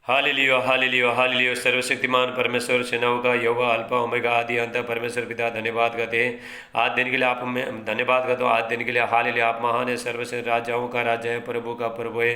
Hallelujah hallelujah hallelujah. सर्वशक्तिमान परमेश्वर सेनाओं का यहोवा अल्फा ओमेगा आदि अंत परमेश्वर पिता धन्यवाद करते हैं। आज दिन के लिए आप हमें धन्यवाद करते हो। आज दिन के लिए हालेलुया। आप महान है, सर्वश्रेष्ठ राजाओं का राजा है, प्रभु का प्रभु है।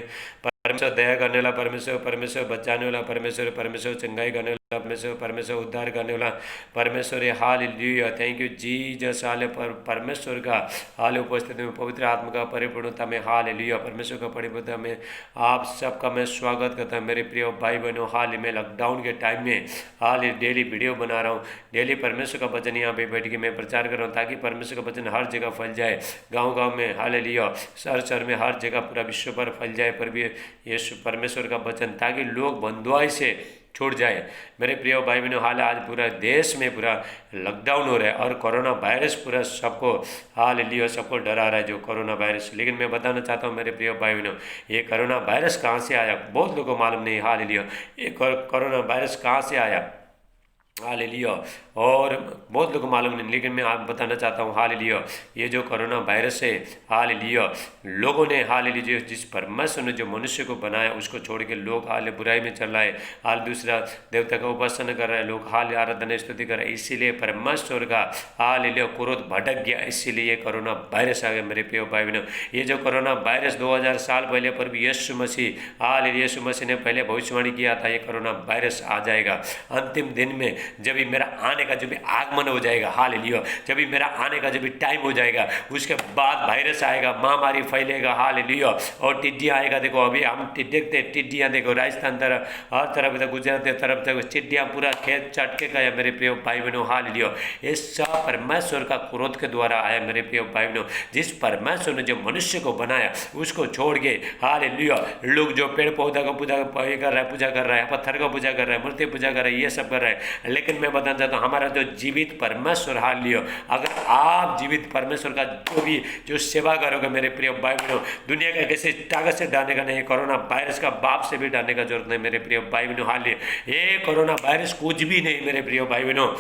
परमेश्वर दया करने वाला परमेश्वर, परमेश्वर बचाने वाला परमेश्वर, परमेश्वर चंगाई करने वाला परमेश्वर, परमेश्वर उद्धार करने वाला परमेश्वर है। हालेलुया। Thank you Jesus. हाले परमेश्वर का हाल उपस्थिति में पवित्र आत्मा का परिपूर्णता में हालेलुया। परमेश्वर का परिपूर्णता में आप सबका मैं स्वागत करता हूँ। मेरे प्रिय भाई बहनों, हाल ही में लॉकडाउन के टाइम में हाल ही डेली वीडियो बना रहा हूँ। डेली परमेश्वर का वचन यहाँ पे बैठ के मैं प्रचार कर रहा हूँ, ताकि परमेश्वर का वचन हर जगह फैल जाए। गांव-गांव में हालेलुया, शहर-शहर में, हर जगह पूरा विश्व पर फैल जाए पर भी यीशु परमेश्वर का वचन, ताकि लोग बंधुआई से छूट जाए। मेरे प्रिय भाई बहनों, हाल आज पूरा देश में पूरा लॉकडाउन हो रहा है और कोरोना वायरस पूरा सबको हालेलुया सबको डरा रहा है, जो कोरोना वायरस। लेकिन मैं बताना चाहता हूँ मेरे प्रिय भाई बहनों, ये कोरोना वायरस कहाँ से आया बहुत लोगों को मालूम नहीं। हालेलुया, ये कोरोना वायरस कहाँ से आया हालेलुया, और बहुत लोग को मालूम नहीं। लेकिन मैं आप बताना चाहता हूँ हालेलुया, ये जो कोरोना वायरस है हालेलुया, लोगों ने हालेलुया जिस परमेश्वर ने जो मनुष्य को बनाया उसको छोड़ के लोग हाल बुराई में चल रहा है, हाल दूसरा देवता का उपासना कर रहा है, लोग हाल आराधना स्तुति कर रहे हैं। इसीलिए परमेश्वर का हालेलुया क्रोध भटक गया, इसीलिए ये कोरोना वायरस आ गया। मेरे प्रिय भाई बहनों, ये जो कोरोना वायरस 2000 साल पहले पर भी यीशु मसीह हालेलुया यीशु मसीह ने पहले भविष्यवाणी किया था, ये कोरोना वायरस आ जाएगा अंतिम दिन में। जब भी मेरा आने का जब भी आगमन हो जाएगा हालेलुया, जब भी मेरा आने का जब भी टाइम हो जाएगा, उसके बाद वायरस आएगा, महामारी फैलेगा हालेलुया, और टिड्डियाँ आएगा। देखो अभी हम देखते टिड्डियाँ, देखो राजस्थान तरफ, हर तरफ तक, गुजरात तरफ तक टिड्डियाँ पूरा खेत चट के गया। मेरे प्रिय भाई बहनों हालेलुया, ये सब परमेश्वर का क्रोध के द्वारा आया। मेरे प्रिय भाई बहनों, जिस परमेश्वर ने जो मनुष्य को बनाया उसको छोड़ के हालेलुया लोग जो पेड़ पौधा का पूजा कर रहा है, पूजा कर रहा है, पत्थर का पूजा कर रहा है, मूर्ति पूजा कर रहा है, ये सब कर रहा है। लेकिन मैं बताना चाहता हूँ हमारा जो जीवित परमेश्वर हालेलुया, अगर आप जीवित परमेश्वर का जो सेवा करोगे मेरे प्रिय भाई बहनों, दुनिया का किसी ताकत से डालने का नहीं, कोरोना वायरस का बाप से भी डालने का जरूरत नहीं। मेरे प्रिय भाई बहनों हालेलुया, ये कोरोना वायरस कुछ भी नहीं। मेरे प्रिय भाई बहनों,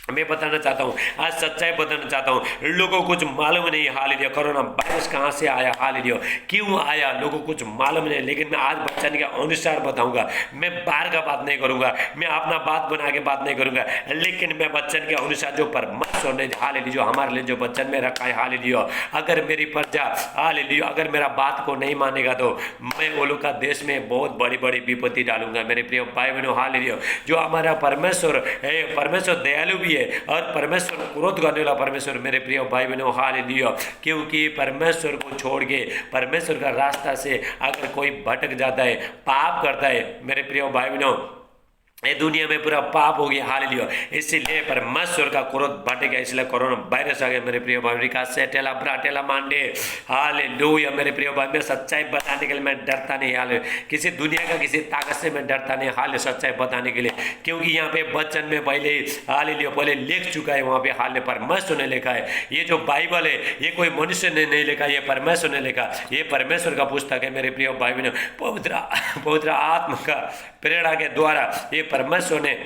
मैं बताना चाहता हूँ, आज सच्चाई बताना चाहता हूँ, लोगों को कुछ मालूम नहीं हालेलुया कोरोना वायरस कहाँ से आया, हालेलुया क्यों आया, लोगों को कुछ मालूम नहीं। लेकिन मैं आज वचन के अनुसार बताऊंगा, मैं बाहर का बात नहीं करूंगा, मैं अपना बात बना के बात नहीं करूंगा, लेकिन मैं वचन के अनुसार जो परमेश्वर ने हालेलुया जो हमारे लिए जो वचन में रखा है हालेलुया, अगर मेरी प्रजा हालेलुया अगर मेरा बात को नहीं मानेगा तो मैं वो लोग का देश में बहुत बड़ी बड़ी विपत्ति डालूंगा। मेरे प्रिय भाई बहनों हालेलुया, जो हमारा परमेश्वर है, परमेश्वर दयालु भी और परमेश्वर क्रोध करने वाला परमेश्वर। मेरे प्रिय भाई बहनों हालेलुया, क्योंकि परमेश्वर को छोड़ के परमेश्वर का रास्ता से अगर कोई भटक जाता है, पाप करता है, मेरे प्रिय भाई बहनों ये दुनिया में पूरा पाप हो गया हालेलुया, इसीलिए परमेश्वर का क्रोध बढ़ गया, इसलिए कोरोना वायरस आ गया। मेरे प्रिय भाई का सेटेला ब्राटेला मांडे हालेलुया। मेरे प्रिय भाई में सच्चाई बताने के लिए मैं डरता नहीं हालेलुया, किसी दुनिया का किसी ताकत से मैं डरता नहीं हालेलुया सच्चाई बताने के लिए, क्योंकि यहाँ पे वचन में पहले हालेलुया पहले लिख चुका है, वहाँ पे हाल परमेश्वर ने लिखा है। ये जो बाइबल है ये कोई मनुष्य ने नहीं लिखा, ये परमेश्वर ने लिखा, ये परमेश्वर का पुस्तक है। मेरे प्रिय भाई बहनों, पवित्र आत्मा का प्रेरणा के द्वारा ये परमेश्वर ने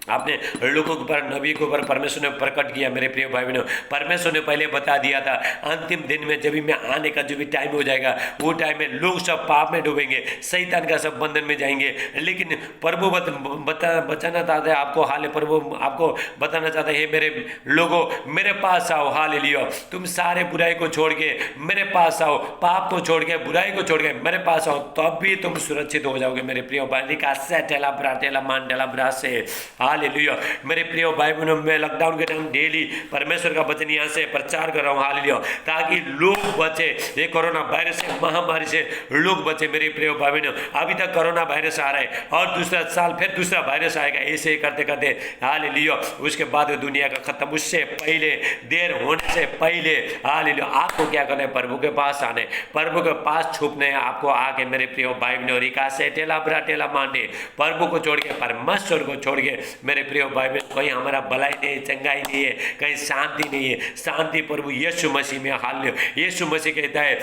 आपने लोगों के ऊपर, नबी के ऊपर परमेश्वर ने प्रकट किया। मेरे प्रिय भाई बहनों, परमेश्वर ने पहले बता दिया था अंतिम दिन में जब भी मैं आने का जो भी टाइम हो जाएगा, वो टाइम में लोग सब पाप में डूबेंगे, शैतान का सब बंधन में जाएंगे। लेकिन प्रभु बचाना चाहता है आपको, हाल प्रभु आपको बताना चाहता है, मेरे लोगों मेरे पास आओ हालेलुया, तुम सारे बुराई को छोड़ के मेरे पास आओ, पाप को छोड़ के बुराई को छोड़ के मेरे पास आओ, तब भी तुम सुरक्षित हो जाओगे। मेरे प्रिय भाई का सेटेला ब्राटेला मांडेला ब्रासे हालेलुया। मेरे प्रिय भाई बहनों, मैं लॉकडाउन के टाइम डेली परमेश्वर का वचन यहाँ से प्रचार कर रहा हूँ हालेलुया, ताकि लोग बचे, ये कोरोना वायरस से, महामारी से लोग बचे। मेरे प्रिय भाई बहनों, अभी तक कोरोना वायरस आ रहा है और दूसरा साल फिर दूसरा वायरस आएगा, ऐसे करते करते हालेलुया उसके बाद दुनिया का खत्म। उससे पहले, देर होने से पहले हालेलुया आपको क्या करना है, प्रभु के पास आने, प्रभु के पास छुपने हैं आपको आके। मेरे प्रिय भाई बहनों, रिका से टेला ब्राटेला मांडे, प्रभु को छोड़ के, परमेश्वर को छोड़ के मेरे प्रिय भाई बहन, कहीं हमारा भलाई नहीं है, चंगाई नहीं है, कहीं शांति नहीं है। शांति प्रभु यीशु मसीह में हालेलुया। यीशु मसीह कहता है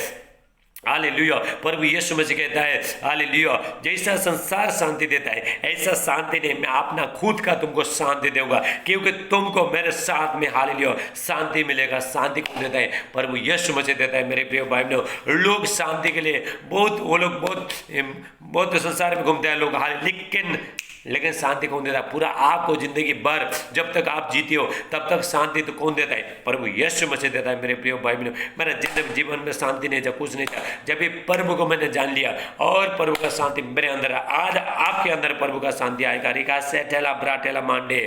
हालेलुया। प्रभु यीशु मसीह कहता है हालेलुया, जैसा संसार शांति देता है ऐसा शांति नहीं, मैं अपना खुद का तुमको शांति दूंगा, क्योंकि तुमको मेरे साथ में हालेलुया शांति मिलेगा। शांति कौन देता है? प्रभु यीशु मसीह देता है। मेरे प्रिय भाई बहनों, लोग शांति के लिए वो लोग बहुत संसार में घूमते हैं लोग, लेकिन शांति कौन देता है? पूरा आपको जिंदगी भर जब तक आप जीते हो तब तक शांति तो कौन देता है? प्रभु यीशु मसीह देता है। मेरे प्रिय भाई बहनों, मेरा जीवन में शांति नहीं था, कुछ नहीं था, जब भी प्रभु को मैंने जान लिया और प्रभु का शांति मेरे अंदर, आज आपके अंदर प्रभु का शांति आएगा। रिका सेटेला ब्राटेला मांडे।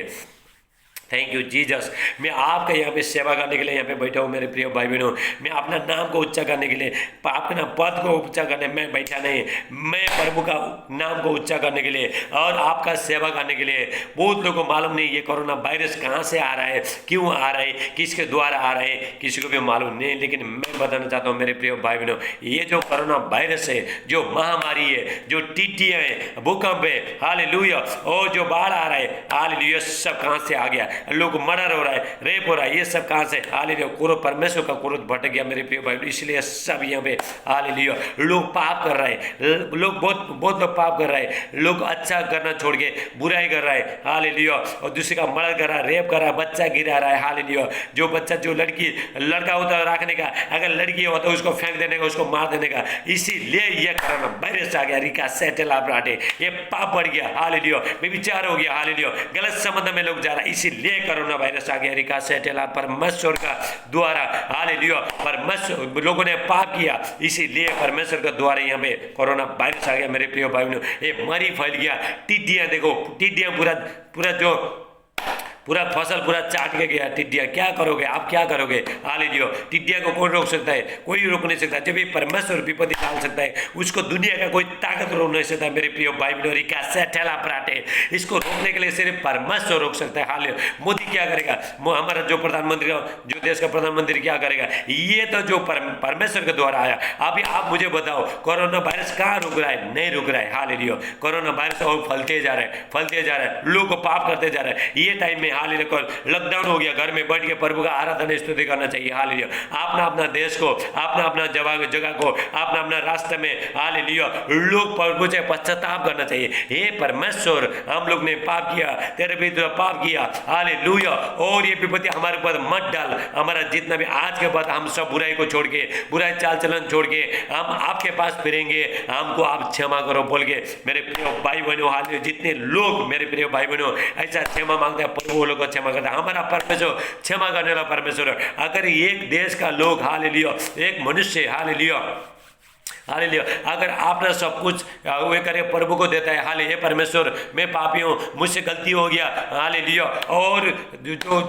Thank you Jesus. मैं आपका यहाँ पे सेवा करने के लिए यहाँ पे बैठा हूँ। मेरे प्रिय भाई बहनों, मैं अपना नाम को ऊंचा करने के लिए, अपना पद को ऊंचा करने मैं बैठा नहीं, मैं प्रभु का नाम को ऊंचा करने के लिए और आपका सेवा करने के लिए। बहुत लोगों को मालूम नहीं ये कोरोना वायरस कहाँ से आ रहा है, क्यों आ रहा है, किसके द्वारा आ रहा है, किसी को भी मालूम नहीं। लेकिन मैं बताना चाहता हूँ मेरे प्रिय भाई बहनों, ये जो कोरोना वायरस है, जो महामारी है, जो टिड्डियाँ है, भूकंप है, हालेलुया, और जो बाढ़ आ रहा है, हालेलुया, सब कहाँ से आ गया? लोग मर्डर हो रहा है, रेप हो रहा है, ये सब कहाँ से? हालेलुया, क्रोध, परमेश्वर का क्रोध भटक गया मेरे प्रिय भाई, इसलिए सब यहाँ पे हालेलुया लोग पाप कर रहे हैं। लोग बहुत लोग पाप कर रहे हैं। लोग अच्छा करना छोड़ के बुराई कर रहा है, हालेलुया, और दूसरे का मर्डर कर रहा है, रेप कर रहा है, बच्चा गिरा रहा है, हालेलुया। जो बच्चा, जो लड़का होता है रखने का, अगर लड़की होता है उसको फेंक देने का, उसको मार देने का। इसीलिए यह कोरोना वायरस आ गया। रिका सेटल आप राटे, ये पाप बढ़ गया, हालेलुया, व्यभिचार हो गया, हालेलुया, गलत संबंध में लोग जा रहा है, इसीलिए कोरोना वायरस आ गया। रिका सेटेला, परमेश्वर का द्वारा, हालेलुया, परमेश्वर, लोगों ने पाप किया, इसीलिए परमेश्वर के द्वारा यहाँ पे कोरोना वायरस आ गया मेरे प्रिय भाई बहनों। ये मरी फैल गया। टिड्डियाँ देखो, टिड्डियाँ पूरा जो पूरा फसल पूरा चाट के गया टिड्डियाँ। क्या करोगे आप? क्या करोगे? हालेलुया, टिड्डियाँ को कौन रोक सकता है? कोई रोक नहीं सकता। जब भी परमेश्वर विपत्ति डाल सकता है, उसको दुनिया का कोई ताकत रोक नहीं सकता मेरे प्रिय भाई बहनों। रिका सेटेला पराठे, इसको रोकने के लिए सिर्फ परमेश्वर रोक सकता है। हालेलुया। मोदी क्या करेगा? हमारा जो प्रधानमंत्री, जो देश का प्रधानमंत्री क्या करेगा? ये तो जो परमेश्वर के द्वारा आया। अभी आप मुझे बताओ, कोरोना वायरस कहाँ रुक रहा है? नहीं रुक रहा है। हालेलुया, कोरोना वायरस और फैलते जा रहा है, लोग पाप करते जा रहे हैं। ये टाइम में हालेलुया लॉकडाउन हो गया, घर में बैठ के प्रभु का आराधना स्तुति करना चाहिए। हालेलुया, अपना देश को, अपना जगह को, अपना रास्ते में, हालेलुया, लोग प्रभु से पश्चाताप करना चाहिए। हे परमेश्वर, हम लोग ने पाप किया, तेरे विरुद्ध पाप किया, हालेलुया, और ये विपत्ति हमारे ऊपर मत डाल। हमारा जितना भी आज के बाद हम सब बुराई को छोड़ के, बुराई चाल चलन छोड़ के हम आपके पास फिरेंगे। हमको आप क्षमा करो बोल के मेरे प्रिय भाई बहनों, हालेलुया, जितने लोग मेरे प्रिय भाई बहनों ऐसा क्षमा मांगते हैं, प्रभु लोग को क्षमा करता है। हमारा परमेश्वर क्षमा करने वाला परमेश्वर। अगर एक देश का लोग, हालेलुया, एक मनुष्य, हालेलुया, हालेलुया, अगर आपने सब कुछ वे करे प्रभु को देता है, हाले, हे परमेश्वर, मैं पापी हूँ, मुझसे गलती हो गया, हालेलुया, और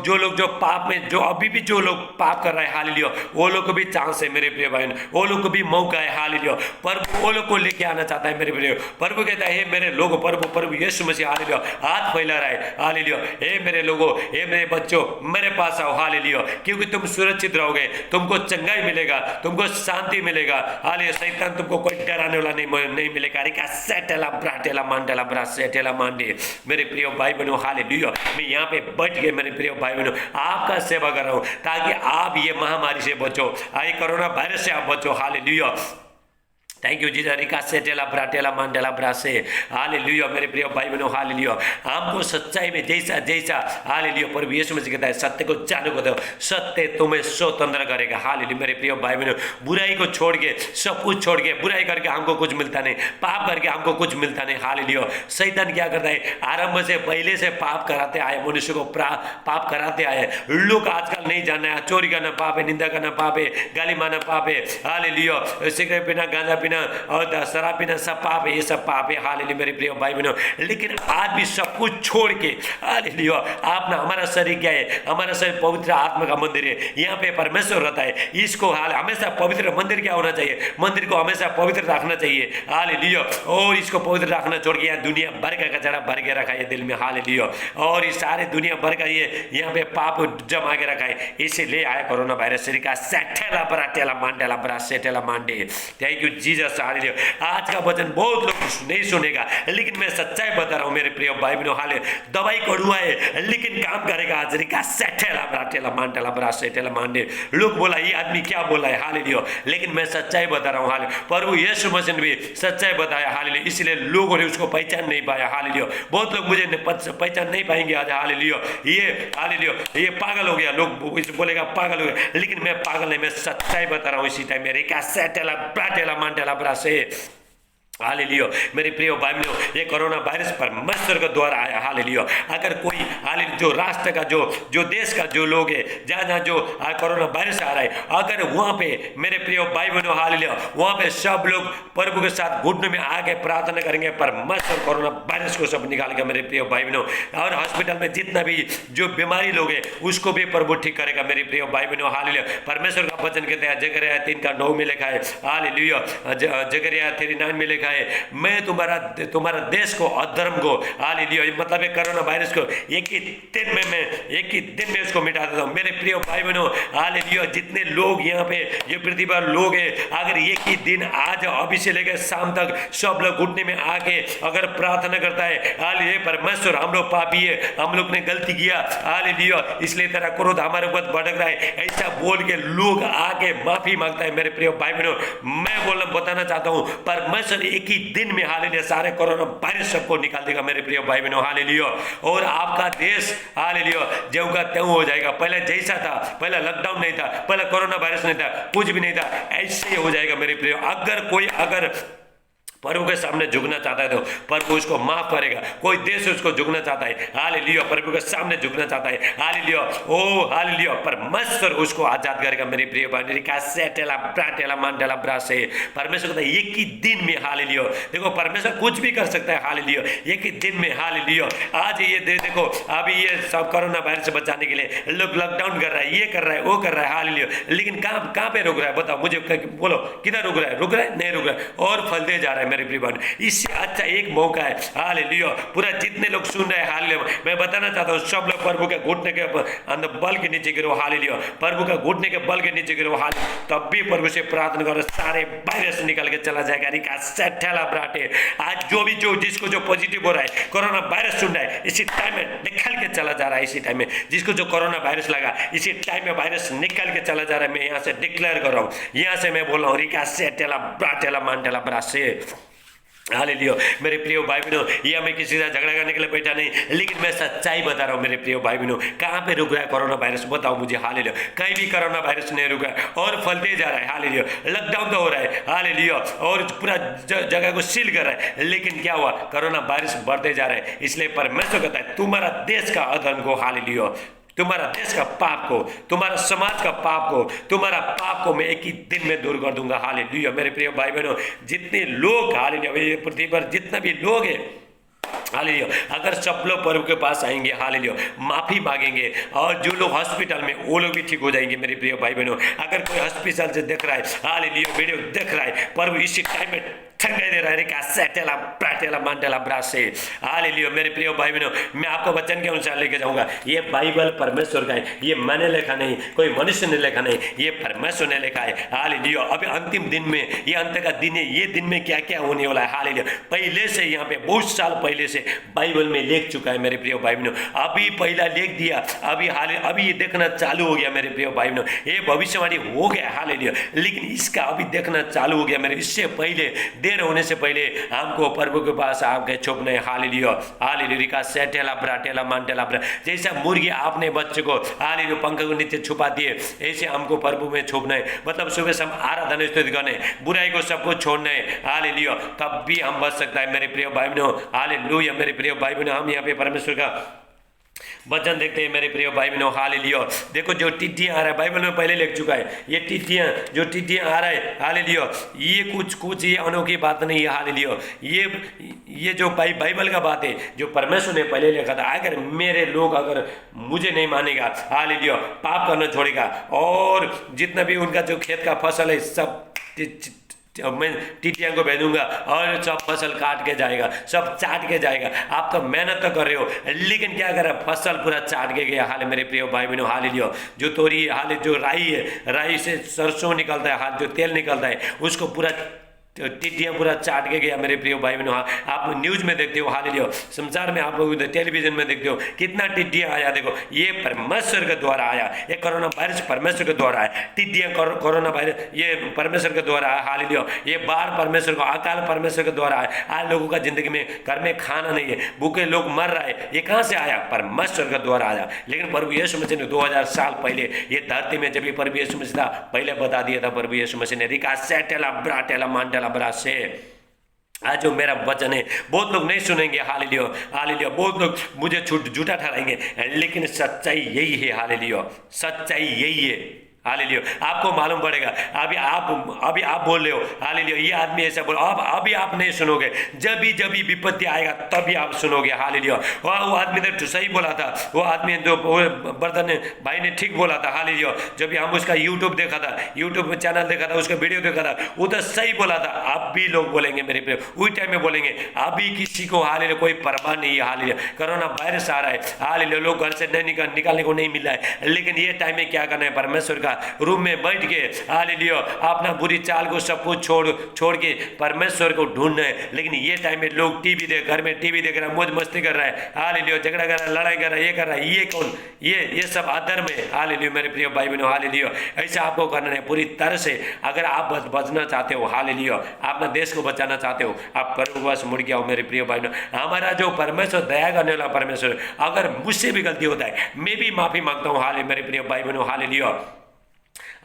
जो लोग जो पाप में, जो अभी भी जो लोग पाप कर रहे हैं, हालेलुया, वो लोग को भी चांस है मेरे प्रिय भाई, वो लोग को भी मौका है, हालेलुया, प्रभु वो लोग को लेके आना चाहता है मेरे प्रिय। प्रभु कहता है, हे मेरे लोगों, प्रभु यीशु मसीह, हालेलुया, हाथ फैला रहा है, हालेलुया, हे मेरे लोगों, हे मेरे बच्चों, मेरे पास आओ, हालेलुया, क्योंकि तुम सुरक्षित रहोगे, तुमको चंगाई मिलेगा, तुमको शांति मिलेगा, हालेलुया, शैतान तुमको कोई डराने वाला नहीं मिलेगा। रिका सेटेला ब्राटेला मांडेला ब्रा सेटेला मांडे। मेरे प्रिय भाई बहनों, हालेलुया, मैं यहाँ पे बैठ के मेरे प्रिय भाई बहनों आपका सेवा कर रहा हूँ, ताकि आप ये महामारी से बचो, आई कोरोना वायरस से आप बचो। Hallelujah, thank you Jesus. रिका सेटेला ब्राटेला मांडेला ब्रासे, हालेलुया, मेरे प्रिय भाई बहनों, हालेलुया, हमको सच्चाई में जैसा हालेलुया प्रभु यीशु मसीह कहता है, सत्य को जानो को दो, सत्य तुम्हें स्वतंत्र करेगा। हालेलुया, मेरे प्रिय भाई बहनों, बुराई को छोड़ के, सब कुछ छोड़ के, बुराई करके हमको कुछ मिलता नहीं, पाप करके हमको कुछ मिलता नहीं। हालेलुया, शैतान क्या करता है? आरंभ से पहले से पाप कराते आए, मनुष्य को पाप कराते आए। लोग आजकल नहीं जानना है, चोरी करना पाप है, निंदा करना पाप है, गाली मारना पाप है, हालेलुया, सिगरेट पीना, गांजा पीना और शराब पीना सब पाप है, ये सब पाप है। हालेलुया, मेरे प्रिय भाई बहनों, लेकिन आज भी सब कुछ छोड़ के, हालेलुया, आपना, हमारा शरीर क्या है? हमारा शरीर पवित्र आत्मा का मंदिर है, यहाँ पे परमेश्वर रहता है। इसको हमेशा पवित्र मंदिर क्या होना चाहिए? मंदिर को हमेशा पवित्र रखना चाहिए, हालेलुया, और इसको पवित्र रखना छोड़ के यहाँ दुनिया भर का कचरा भर के रखा है दिल में, हालेलुया, और इस सारे दुनिया भर का ये यहाँ पे पाप जमा के रखा है, इसीलिए आया कोरोना वायरस। का सेटेला बराटेला मांडेला ब्रा सेटेला मांडे। Thank you Jesus. Jesus, hallelujah. आज का वचन बहुत लोग नहीं सुनेगा, लेकिन मैं सच्चाई बता रहा हूँ मेरे प्रिय भाई बहनों, हालेलुया। दवाई कड़ुआ है लेकिन काम करेगा। हाजरी का सेठेला ब्राटेला मांटेला ब्रा सेठेला मांडे, लोग बोला ये आदमी क्या बोला है, हालेलुया, लेकिन मैं सच्चाई बता रहा हूँ, हालेलुया। प्रभु यीशु मसीह ने भी सच्चाई बताया, हालेलुया, इसलिए लोगों ने उसको पहचान नहीं पाया, हालेलुया। बहुत लोग मुझे पहचान नहीं पाएंगे आज, हालेलुया। ये हालेलुया, ये पागल हो गया, लोग बोलेगा पागल हो गया, लेकिन मैं पागल नहीं, मैं सच्चाई बता रहा हूँ इसी टाइम मेरे का सेटेला ब्राटेला मांटेला ब्रा से, हालेलुया। मेरे प्रिय भाई बहनों, ये कोरोना वायरस परमेश्वर के द्वारा आया, हालेलुया। अगर कोई हालेलुया जो राष्ट्र का जो देश का जो लोग है, जहाँ जो कोरोना वायरस आ रहा है, अगर वहाँ पे मेरे प्रिय भाई बहनों, हालेलुया, वहाँ पे सब लोग प्रभु के साथ घुटने में आके प्रार्थना करेंगे, परमेश्वर कोरोना वायरस को सब निकाल के मेरे प्रिय भाई बहनों, और हॉस्पिटल में जितना भी जो बीमारी लोग है उसको भी प्रभु ठीक करेगा मेरे प्रिय भाई बहनों, हालेलुया। परमेश्वर का वचन कहते हैं, जकरिया 3:9 में लिखा है, हालेलुया, जकरिया 3:9 में लिखा है, मैं तुम्हारा देश को अधर्म को, हालेलुया, मतलब कोरोना वायरस को एक ही दिन में उसको मिटा देता हूं मेरे प्रिय भाई बहनों, हालेलुया। जितने लोग यहाँ पे ये पृथ्वी पर लोग हैं, अगर एक ही दिन आज अभी से लेकर शाम तक सब लोग घुटने में आके अगर प्रार्थना करता है, हालेलुया, परमेश्वर हम लोग पापी है, हम लोग ने गलती किया, हालेलुया, इसलिए तेरा क्रोध हमारे ऊपर भड़क रहा है, ऐसा बोल के लोग आके माफी मांगता है मेरे प्रिय भाई बहनों। मैं बताना चाहता हूँ परमेश्वर एक ही दिन में, हालेलुया, सारे कोरोना वायरस सबको निकाल देगा मेरे प्रिय भाई बहनों, हालेलुया। और आपका देश, हालेलुया, ज्यों का त्यों हो जाएगा। पहले जैसा था, पहले लॉकडाउन नहीं था, पहले कोरोना वायरस नहीं था, कुछ भी नहीं था, ऐसे ही हो जाएगा मेरे प्रिय। अगर कोई प्रभु के सामने झुकना चाहता है तो प्रभु उसको माफ करेगा। कोई देश उसको झुकना चाहता है, हालेलुया, प्रभु के सामने झुकना चाहता है, हालेलुया, ओ हालेलुया, परमेश्वर उसको आजाद करेगा मेरे प्रिय भाई। का सेटेला प्राटेला मांटेला ब्रा से परमेश्वर कहता है एक ही दिन में, हालेलुया। देखो परमेश्वर कुछ भी कर सकता है, हालेलुया, एक ही दिन में, हालेलुया। आज ये देखो अभी ये सब कोरोना वायरस से बचाने के लिए लोग लॉकडाउन कर रहा है, ये कर रहा है, वो कर रहा है, हालेलुया, लेकिन कहाँ पे रुक रहा है बताओ मुझे, बोलो किधर रुक रहा है? रुक रहा है? नहीं रुक रहा है, और फैलते जा रहा है मेरे प्रिय भाई। इससे अच्छा एक मौका है, हालेलुया, पूरा जितने लोग सुन रहे हैं, हालेलुया, मैं बताना चाहता हूँ सब लोग प्रभु के घुटने के अंदर बल के नीचे गिरो, हालेलुया, प्रभु के घुटने के बल के नीचे गिरो, हालेलुया, तब भी प्रभु से प्रार्थना करो, सारे वायरस निकल के चला जाएगा। रिका सेठेला ब्राटे, आज जो जिसको जो पॉजिटिव हो रहा है, कोरोना वायरस सुन रहा है, इसी टाइम में निकल के चला जा रहा है, इसी टाइम में जिसको जो कोरोना वायरस लगा, इसी टाइम में वायरस निकल के चला जा रहा है। मैं यहाँ से डिक्लेयर कर रहा हूँ, यहाँ से मैं बोल रहा हूँ, रिका सेठेला ब्राटेला मांटेला ब्रासे, हालेलुया। मेरे प्रिय भाई बहनों, ये मैं किसी से झगड़ा करने के लिए बैठा नहीं, लेकिन मैं सच्चाई बता रहा हूँ मेरे प्रिय भाई बहनों। कहाँ पे रुक रहा है कोरोना वायरस बताओ मुझे, हालेलुया, कहीं भी कोरोना वायरस नहीं रुका है और फैलते जा रहा है, हालेलुया। लॉकडाउन तो हो रहा है, हालेलुया, और पूरा जगह को सील कर रहा है, लेकिन क्या हुआ, कोरोना वायरस बढ़ते जा रहा है। इसलिए परमेश्वर कहता है तुम्हारा देश का अधर्म को, हालेलुया, तुम्हारा देश का पाप को, तुम्हारा समाज का पाप को, तुम्हारा पाप को मैं एक ही दिन में दूर कर दूंगा, हालेलुया। मेरे प्रिय भाई बहनों, जितने लोग, हालेलुया, पृथ्वी पर जितना भी लोग हैं, हालेलुया, अगर सब लोग प्रभु के पास आएंगे, हालेलुया, माफी मांगेंगे, और जो लोग हॉस्पिटल में वो लोग भी ठीक हो जाएंगे मेरे प्रिय भाई बहनों। अगर कोई हॉस्पिटल से देख रहा है, हालेलुया, वीडियो देख रहा है, प्रभु इसी टाइम में ठंगाई दे रहा है, का सेटेला प्राटेला मांटेला ब्रासे, हालेलुया। मेरे प्रिय भाई बहनों, मैं आपको वचन के अनुसार लेके जाऊंगा। ये बाइबल परमेश्वर का है, ये मैंने लिखा नहीं, कोई मनुष्य ने लिखा नहीं, ये परमेश्वर ने लिखा है, हालेलुया। अभी अंतिम दिन में, ये अंत का दिन है, ये दिन में क्या क्या होने वाला है, हालेलुया, पहले से यहाँ पे बहुत साल पहले से बाइबल में लिख चुका है मेरे प्रिय भाई बहनों। अभी पहला लिख दिया, अभी ये देखना चालू हो गया मेरे प्रिय भाई बहनों। ये भविष्यवाणी हो गया, हालेलुया, लेकिन इसका अभी देखना चालू हो गया मेरे। इससे पहले, देर होने से पहले हमको प्रभु के पास आके छुपना है, हालेलुया, हालेलुया, का सेटेला ब्राटेला मांटेला ब्रा। जैसा मुर्गी आपने बच्चे को, हालेलुया, पंख को नीचे छुपा दिए, ऐसे हमको प्रभु में छुपना है। मतलब सुबह शाम आराधना स्तुति करना है, बुराई को सबको छोड़ना है, हालेलुया, तब भी हम बच सकता है मेरे प्रिय भाई बहनों, हालेलुया। मेरे प्रिय भाई बहनों, हम यहाँ पे परमेश्वर का वचन देखते हैं मेरे प्रिय भाई बहनों, हालेलुया। देखो जो टिड्डियाँ आ रहा है, बाइबल में पहले लिख चुका है, ये टिड्डियाँ आ रहा है, हालेलुया, ये कुछ ये अनोखी बात नहीं है, हालेलुया। ये जो बाइबल का बात है, जो परमेश्वर ने पहले लिखा था। अगर मेरे लोग अगर मुझे नहीं मानेगा, हालेलुया, पाप करना छोड़ेगा, और जितना भी उनका जो खेत का फसल है सब मैं टिड्डियाँ को भेजूंगा, और सब फसल काट के जाएगा, सब चाट के जाएगा। आप तो मेहनत तो कर रहे हो, लेकिन क्या कर रहा है, फसल पूरा चाट के गया। हाल मेरे प्रिय भाई बहनों, हालेलुया, जो तोरी हाल जो राई है, राई से सरसों निकलता है, हाल जो तेल निकलता है, उसको पूरा टिड्डियाँ पूरा चाट के गया मेरे प्रिय भाई बहनों। आप न्यूज में देखते हो, हालेलुया, समाचार में आप लोग टेलीविजन में देखते हो कितना टिड्डियाँ आया। देखो ये परमेश्वर के द्वारा आया, ये कोरोना वायरस परमेश्वर के द्वारा आया, टिड्डियाँ कोरोना वायरस ये परमेश्वर के द्वारा आया। हालेलुया, ये बाढ़ परमेश्वर को, अकाल परमेश्वर के द्वारा आया। आज लोगों का जिंदगी में घर में खाना नहीं है, भूखे लोग मर रहे हैं, ये कहाँ से आया? परमेश्वर के द्वारा आया। लेकिन प्रभु यीशु मसीह ने 2000 साल पहले ये धरती में जब प्रभु यीशु मसीह था पहले बता दिया था प्रभु यीशु मसीह ने, रिका सेटेला ब्राटेला मांटेला ब्रा से। आज जो मेरा वचन है बहुत लोग नहीं सुनेंगे, हालेलुया हालेलुया, बहुत लोग मुझे झूठा ठहराएंगे, लेकिन सच्चाई यही है। हालेलुया, सच्चाई यही है। हालेलुया, आपको मालूम पड़ेगा। अभी आप बोल रहे हो हालेलुया, ये आदमी ऐसा बोल, अभी आप नहीं सुनोगे, जब भी विपत्ति आएगा तभी आप सुनोगे। हालेलुया, वो आदमी ने सही बोला था, वो आदमी जो बर्तन भाई ने ठीक बोला था। हालेलुया, जब हम उसका यूट्यूब देखा था, यूट्यूब चैनल देखा था, उसका वीडियो देखा था, वो तो सही बोला था। आप भी लोग बोलेंगे मेरे पे, उसी टाइम में बोलेंगे। अभी किसी को हालेलुया कोई परवाह नहीं है। हालेलुया, कोरोना वायरस आ रहा है, हालेलुया, लोग घर से नहीं निकालने को नहीं मिल रहा है, लेकिन ये टाइम में क्या करना है? परमेश्वर का रूम में बैठ के हालेलुया अपना बुरी चाल को सब कुछ छोड़ के परमेश्वर को ढूंढना है। लेकिन ये टाइम में लोग घर में टीवी देख रहा है, मौज मस्ती कर रहा है, हालेलुया, झगड़ा कर रहा है, लड़ाई कर रहा है, ये कर रहा है, ये कौन? ये सब अधर्म है। हालेलुया मेरे प्रिय भाई बहनों, हालेलुया, ऐसा आपको करना है पूरी तरह से। अगर आप बचना चाहते हो, हालेलुया, अपना देश को बचाना चाहते हो, आप परमेश्वर मुड़ के आओ मेरे प्रिय भाई बहनों। हमारा जो परमेश्वर दया करने वाला परमेश्वर, अगर मुझसे भी गलती होता है मैं भी माफी मांगता हूँ। हालेलुया मेरे प्रिय भाई बहनों, हालेलुया,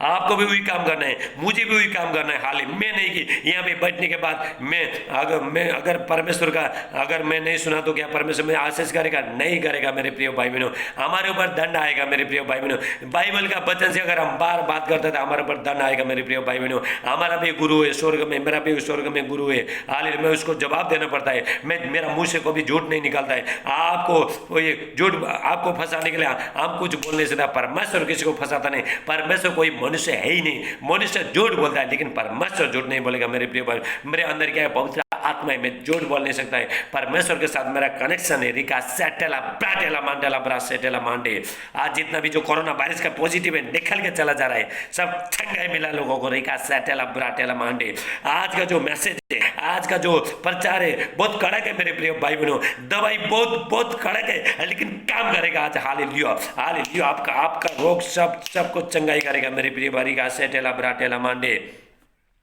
आपको भी वही काम करना है, मुझे भी वही काम करना है। हाल मैं नहीं कि यहाँ पे बैठने के बाद मैं अगर परमेश्वर का अगर मैं नहीं सुना तो क्या परमेश्वर में आशीष करेगा? नहीं करेगा मेरे प्रिय भाई बहनों, हमारे ऊपर दंड आएगा मेरे प्रिय भाई बहनों। बाइबल का वचन से अगर हम बार बात करते थे हमारे ऊपर दंड आएगा मेरे प्रिय भाई बहनों। हमारा भी गुरु है स्वर्ग में, मेरा भी स्वर्ग में गुरु है। हाल मैं उसको जवाब देना पड़ता है, मेरा मुँह से कभी झूठ नहीं निकलता है। आपको ये झूठ आपको फंसाने के लिए हम कुछ बोलने से परमेश्वर किसी को फंसाता नहीं। परमेश्वर कोई मनुष्य है ही नहीं, मनुष्य झूठ बोलता है लेकिन परमेश्वर झूठ नहीं बोलेगा मेरे प्रिय भाई। मेरे अंदर क्या है? पवित्र आत्मा है, मैं झूठ बोल नहीं सकता है। परमेश्वर के साथ मेरा कनेक्शन है। रिका सेटेला ब्राटेला मांडेला ब्रा सेटेला मांडे। आज जितना भी जो कोरोना वायरस का पॉजिटिव है निकल के चला जा रहा है, सब ठंगाई मिला लोगों को। रिका सेटेला ब्राटेला मांडे। आज का जो मैसेज है, आज का जो प्रचार है बहुत कड़क है मेरे प्रिय भाई बहनों। दवाई बहुत कड़क है लेकिन काम करेगा आज। हालेलुया हालेलुया, आपका रोग सब कुछ चंगाई करेगा मेरे प्रिय भाई। का सेटेला ब्राटेला मांडे।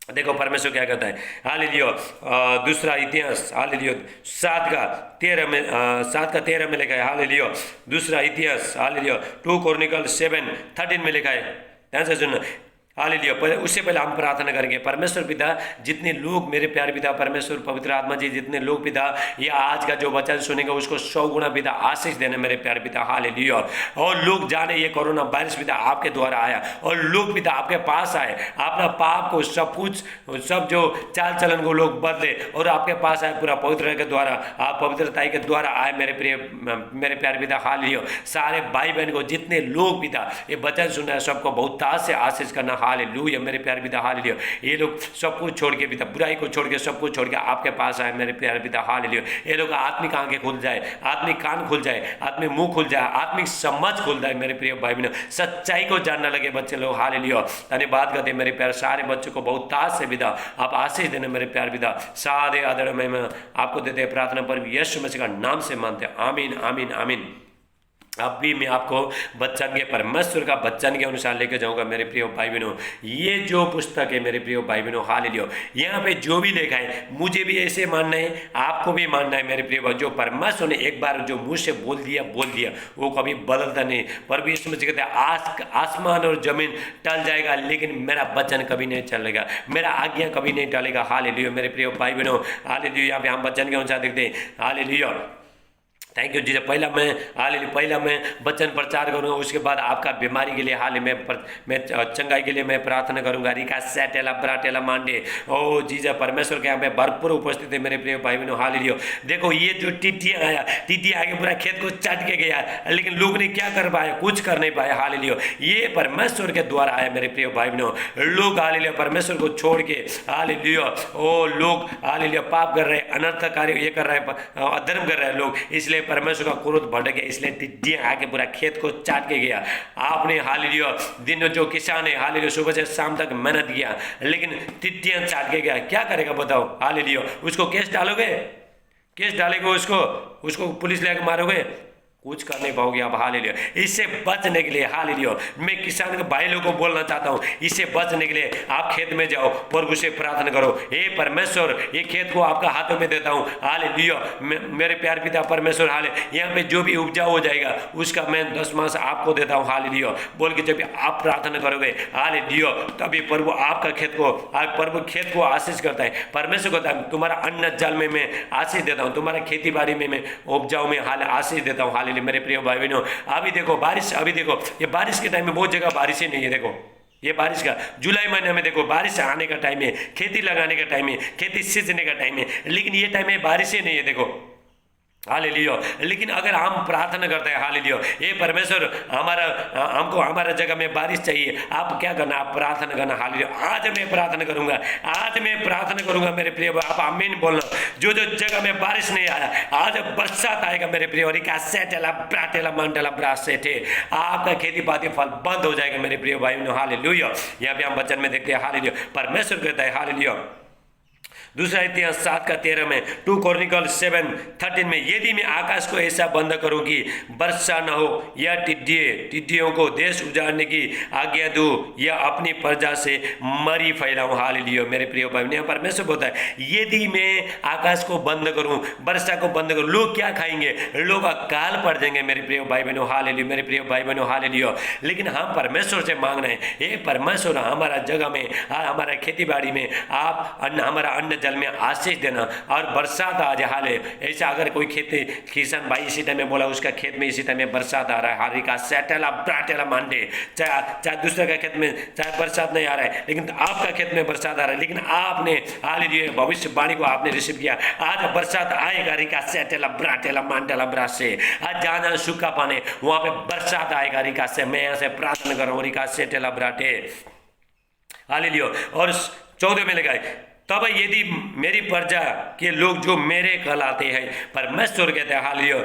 देखो परमेश्वर क्या कहता है, हालेलुया, दूसरा इतिहास, हालेलुया, 7:13 में लिखा है। हालेलुया, दूसरा इतिहास, हालेलुया, 2 क्रॉनिकल 7:13 में लिखा है। ध्यान से सुनना, हालेलुया। उससे पहले हम प्रार्थना करेंगे। परमेश्वर पिता, जितने लोग मेरे प्यारे पिता परमेश्वर पवित्र आत्मा जी, जितने लोग पिता ये आज का जो वचन सुनेंगे उसको 100 गुना पिता आशीष देने मेरे प्यारे पिता। हालेलुया। और लोग जाने ये कोरोना वायरस पिता आपके द्वारा आया और लोग पिता आपके पास आए, अपना पाप को सब कुछ सब जो चाल चलन को लोग बदले और आपके पास आए पूरा पवित्र के द्वारा, आप पवित्रता के द्वारा आए मेरे प्यारे पिता। हालेलुया। सारे भाई बहन को जितने लोग पिता ये वचन सुन रहे हैं सबको बहुत ताज से आशीष करना। हालेलुया मेरे प्यारे पिता। हालेलुया। ये लोग सब कुछ छोड़ के पिता, बुराई को छोड़ के सब कुछ छोड़ के आपके पास आए मेरे प्यारे पिता। हालेलुया। ये लोग आत्मिक आंखें खुल जाए, आत्मिक कान खुल जाए, आत्मिक मुंह खुल जाए, आत्मिक समझ खुल जाए मेरे प्रिय भाई बहनों। सच्चाई को जानने लगे बच्चे लोग। हालेलुया। धन्यवाद करते मेरे प्यारे सारे बच्चों को बहुत ताज से पिता आप आशीष देने मेरे प्यारे पिता। सारे आदर में आपको देते प्रार्थना पर यीशु मसीह का नाम से मानते हैं। आमीन आमीन आमीन। अब भी मैं आपको बच्चन के परमेश्वर का बच्चन के अनुसार लेकर जाऊंगा मेरे प्रिय भाई बहनों। ये जो पुस्तक है मेरे प्रिय भाई बहनों, हालेलुया, यहाँ पे जो भी लिखा है मुझे भी ऐसे मानना है, आपको भी मानना है मेरे प्रिय भाई। जो परमेश्वर ने एक बार जो मुँह से बोल दिया वो कभी बदलता नहीं। पर भी इसमें कहते हैं आसमान और जमीन टल जाएगा लेकिन मेरा वचन कभी नहीं चलेगा, मेरा आज्ञा कभी नहीं टलेगा। हालेलुया मेरे प्रिय भाई बहनों। हालेलुया। यहाँ पे हम वचन के अनुसार देखते हैं। हालेलुया। थैंक यू जी। पहला मैं वचन प्रचार करूँगा, उसके बाद आपका बीमारी के लिए हाल मैं चंगाई के लिए मैं प्रार्थना करूँगा। रिका सेटेला ब्राटेला मांडे। ओ जीजा परमेश्वर के यहाँ पे भरपूर उपस्थित है मेरे प्रिय भाई बहनों। हालेलुया। देखो ये जो टिड्डी आके पूरा खेत को चाट के गया लेकिन लोग ने क्या कर पाया? कुछ कर नहीं पाया। हालेलुया। ये परमेश्वर के द्वारा आया मेरे प्रिय भाई बहनों। लोग हालेलुया परमेश्वर को छोड़ के हालेलुया ओ लोग हालेलुया पाप कर रहे, अनर्थ कार्य ये कर रहा है, अधर्म कर रहे हैं लोग, इसलिए परमेश्वर का क्रोध भड़क गया, इसलिए टिड्डियां आके पूरा खेत को चाट के गया। आपने हालेलुया दिन जो किसान है हालेलुया सुबह से शाम तक मेहनत किया, लेकिन टिड्डियां चाट के गया, क्या करेगा बताओ? हालेलुया उसको केस डालोगे, केस डालेगे उसको पुलिस लेकर मारोगे, कुछ कर नहीं पाओगे आप। हालेलुया इससे बचने के लिए हालेलुया मैं किसान के भाई लोगों को बोलना चाहता हूँ, इससे बचने के लिए आप खेत में जाओ, प्रभु से प्रार्थना करो, हे परमेश्वर ये खेत को आपका हाथों में देता हूँ। हालेलुया मेरे प्यार पिता परमेश्वर हाले यहाँ पे जो भी उपजाऊ हो जाएगा उसका मैं 10 आपको देता हूँ। हालेलुया बोल के जब आप प्रार्थना करोगे हालेलुया तभी प्रभु आपका खेत को, प्रभु खेत को आशीष करता है। परमेश्वर कहता है तुम्हारा अन्न जल में मैं आशीष देता हूँ, तुम्हारा खेती बाड़ी में मैं उपजाऊ में हाल आशीष देता हूँ। मेरे प्रिय भाई बहनों अभी देखो बारिश, अभी देखो ये बारिश के टाइम में बहुत जगह बारिश ही नहीं है। देखो ये बारिश का जुलाई महीने में देखो बारिश आने का टाइम है, खेती लगाने का टाइम है, खेती सींचने का टाइम है, लेकिन ये टाइम में बारिश ही नहीं है। देखो हालेलुया लेकिन अगर हम प्रार्थना करते हैं हालेलुया ये परमेश्वर हमारा हमको हमारा जगह में बारिश चाहिए, आप क्या करना? आप प्रार्थना करना। हालेलुया आज मैं प्रार्थना करूंगा, आज मैं प्रार्थना करूंगा मेरे प्रिय, आप आमीन बोलना। जो जो जगह में बारिश नहीं आया आज बरसात आएगा मेरे प्रिय, और सेटेला प्राटेला मंडला ब्रासेटे आपका खेती बाड़ी फल बंद हो जाएगा मेरे प्रिय भाई। हालेलुया यहाँ पे हम वचन में देखते हैं हालेलुया परमेश्वर कहता है हालेलुया दूसरा इतिहास 7:13 में 2 क्रॉनिकल 7:13 में यदि मैं आकाश को ऐसा बंद करूं कि वर्षा न हो या टिड्डियों को देश उजाड़ने की आज्ञा दूं या अपनी प्रजा से मरी फैलाऊं। हालेलुया मेरे प्रिय भाई यहाँ परमेश्वर बोलता है यदि मैं आकाश को बंद करूं, वर्षा को बंद करूं, लोग क्या खाएंगे? लोग अकाल पड़ जाएंगे मेरे प्रिय भाई बहनों। हालेलुया मेरे प्रिय भाई बहनों हालेलुया लेकिन हम परमेश्वर से मांग रहे हैं हे परमेश्वर हमारा जगह में हमारा खेती बाड़ी में आप हमारा अन्न जल में आशीष देना और बरसात आ जाए। हाले ऐसा अगर कोई खेती किसान भाई इसी टाइम में बोला उसका खेत में इसी टाइम में बरसात आ रहा है, हारी का सेटेला ब्राटेला मांडे, चाहे दूसरे का खेत में चाहे बरसात नहीं आ रहा है लेकिन आपका खेत में बरसात आ रहा है, लेकिन आपने हालेलुया भविष्यवाणी को आपने रिसीव किया, आज बरसात आएगा। रिका सेटेला ब्राटेला मांडेला ब्रासे आज जहाँ सूखा पानी वहां पे बरसात आएगा। रिका से मैं यहाँ से प्रार्थना कर रहा हूँ रिका सेटेला ब्राटे हालेलुया। और 14 में लगाए तब यदि मेरी प्रजा के लोग जो मेरे कहलाते हैं, परमेश्वर कहते हैं हालेलुया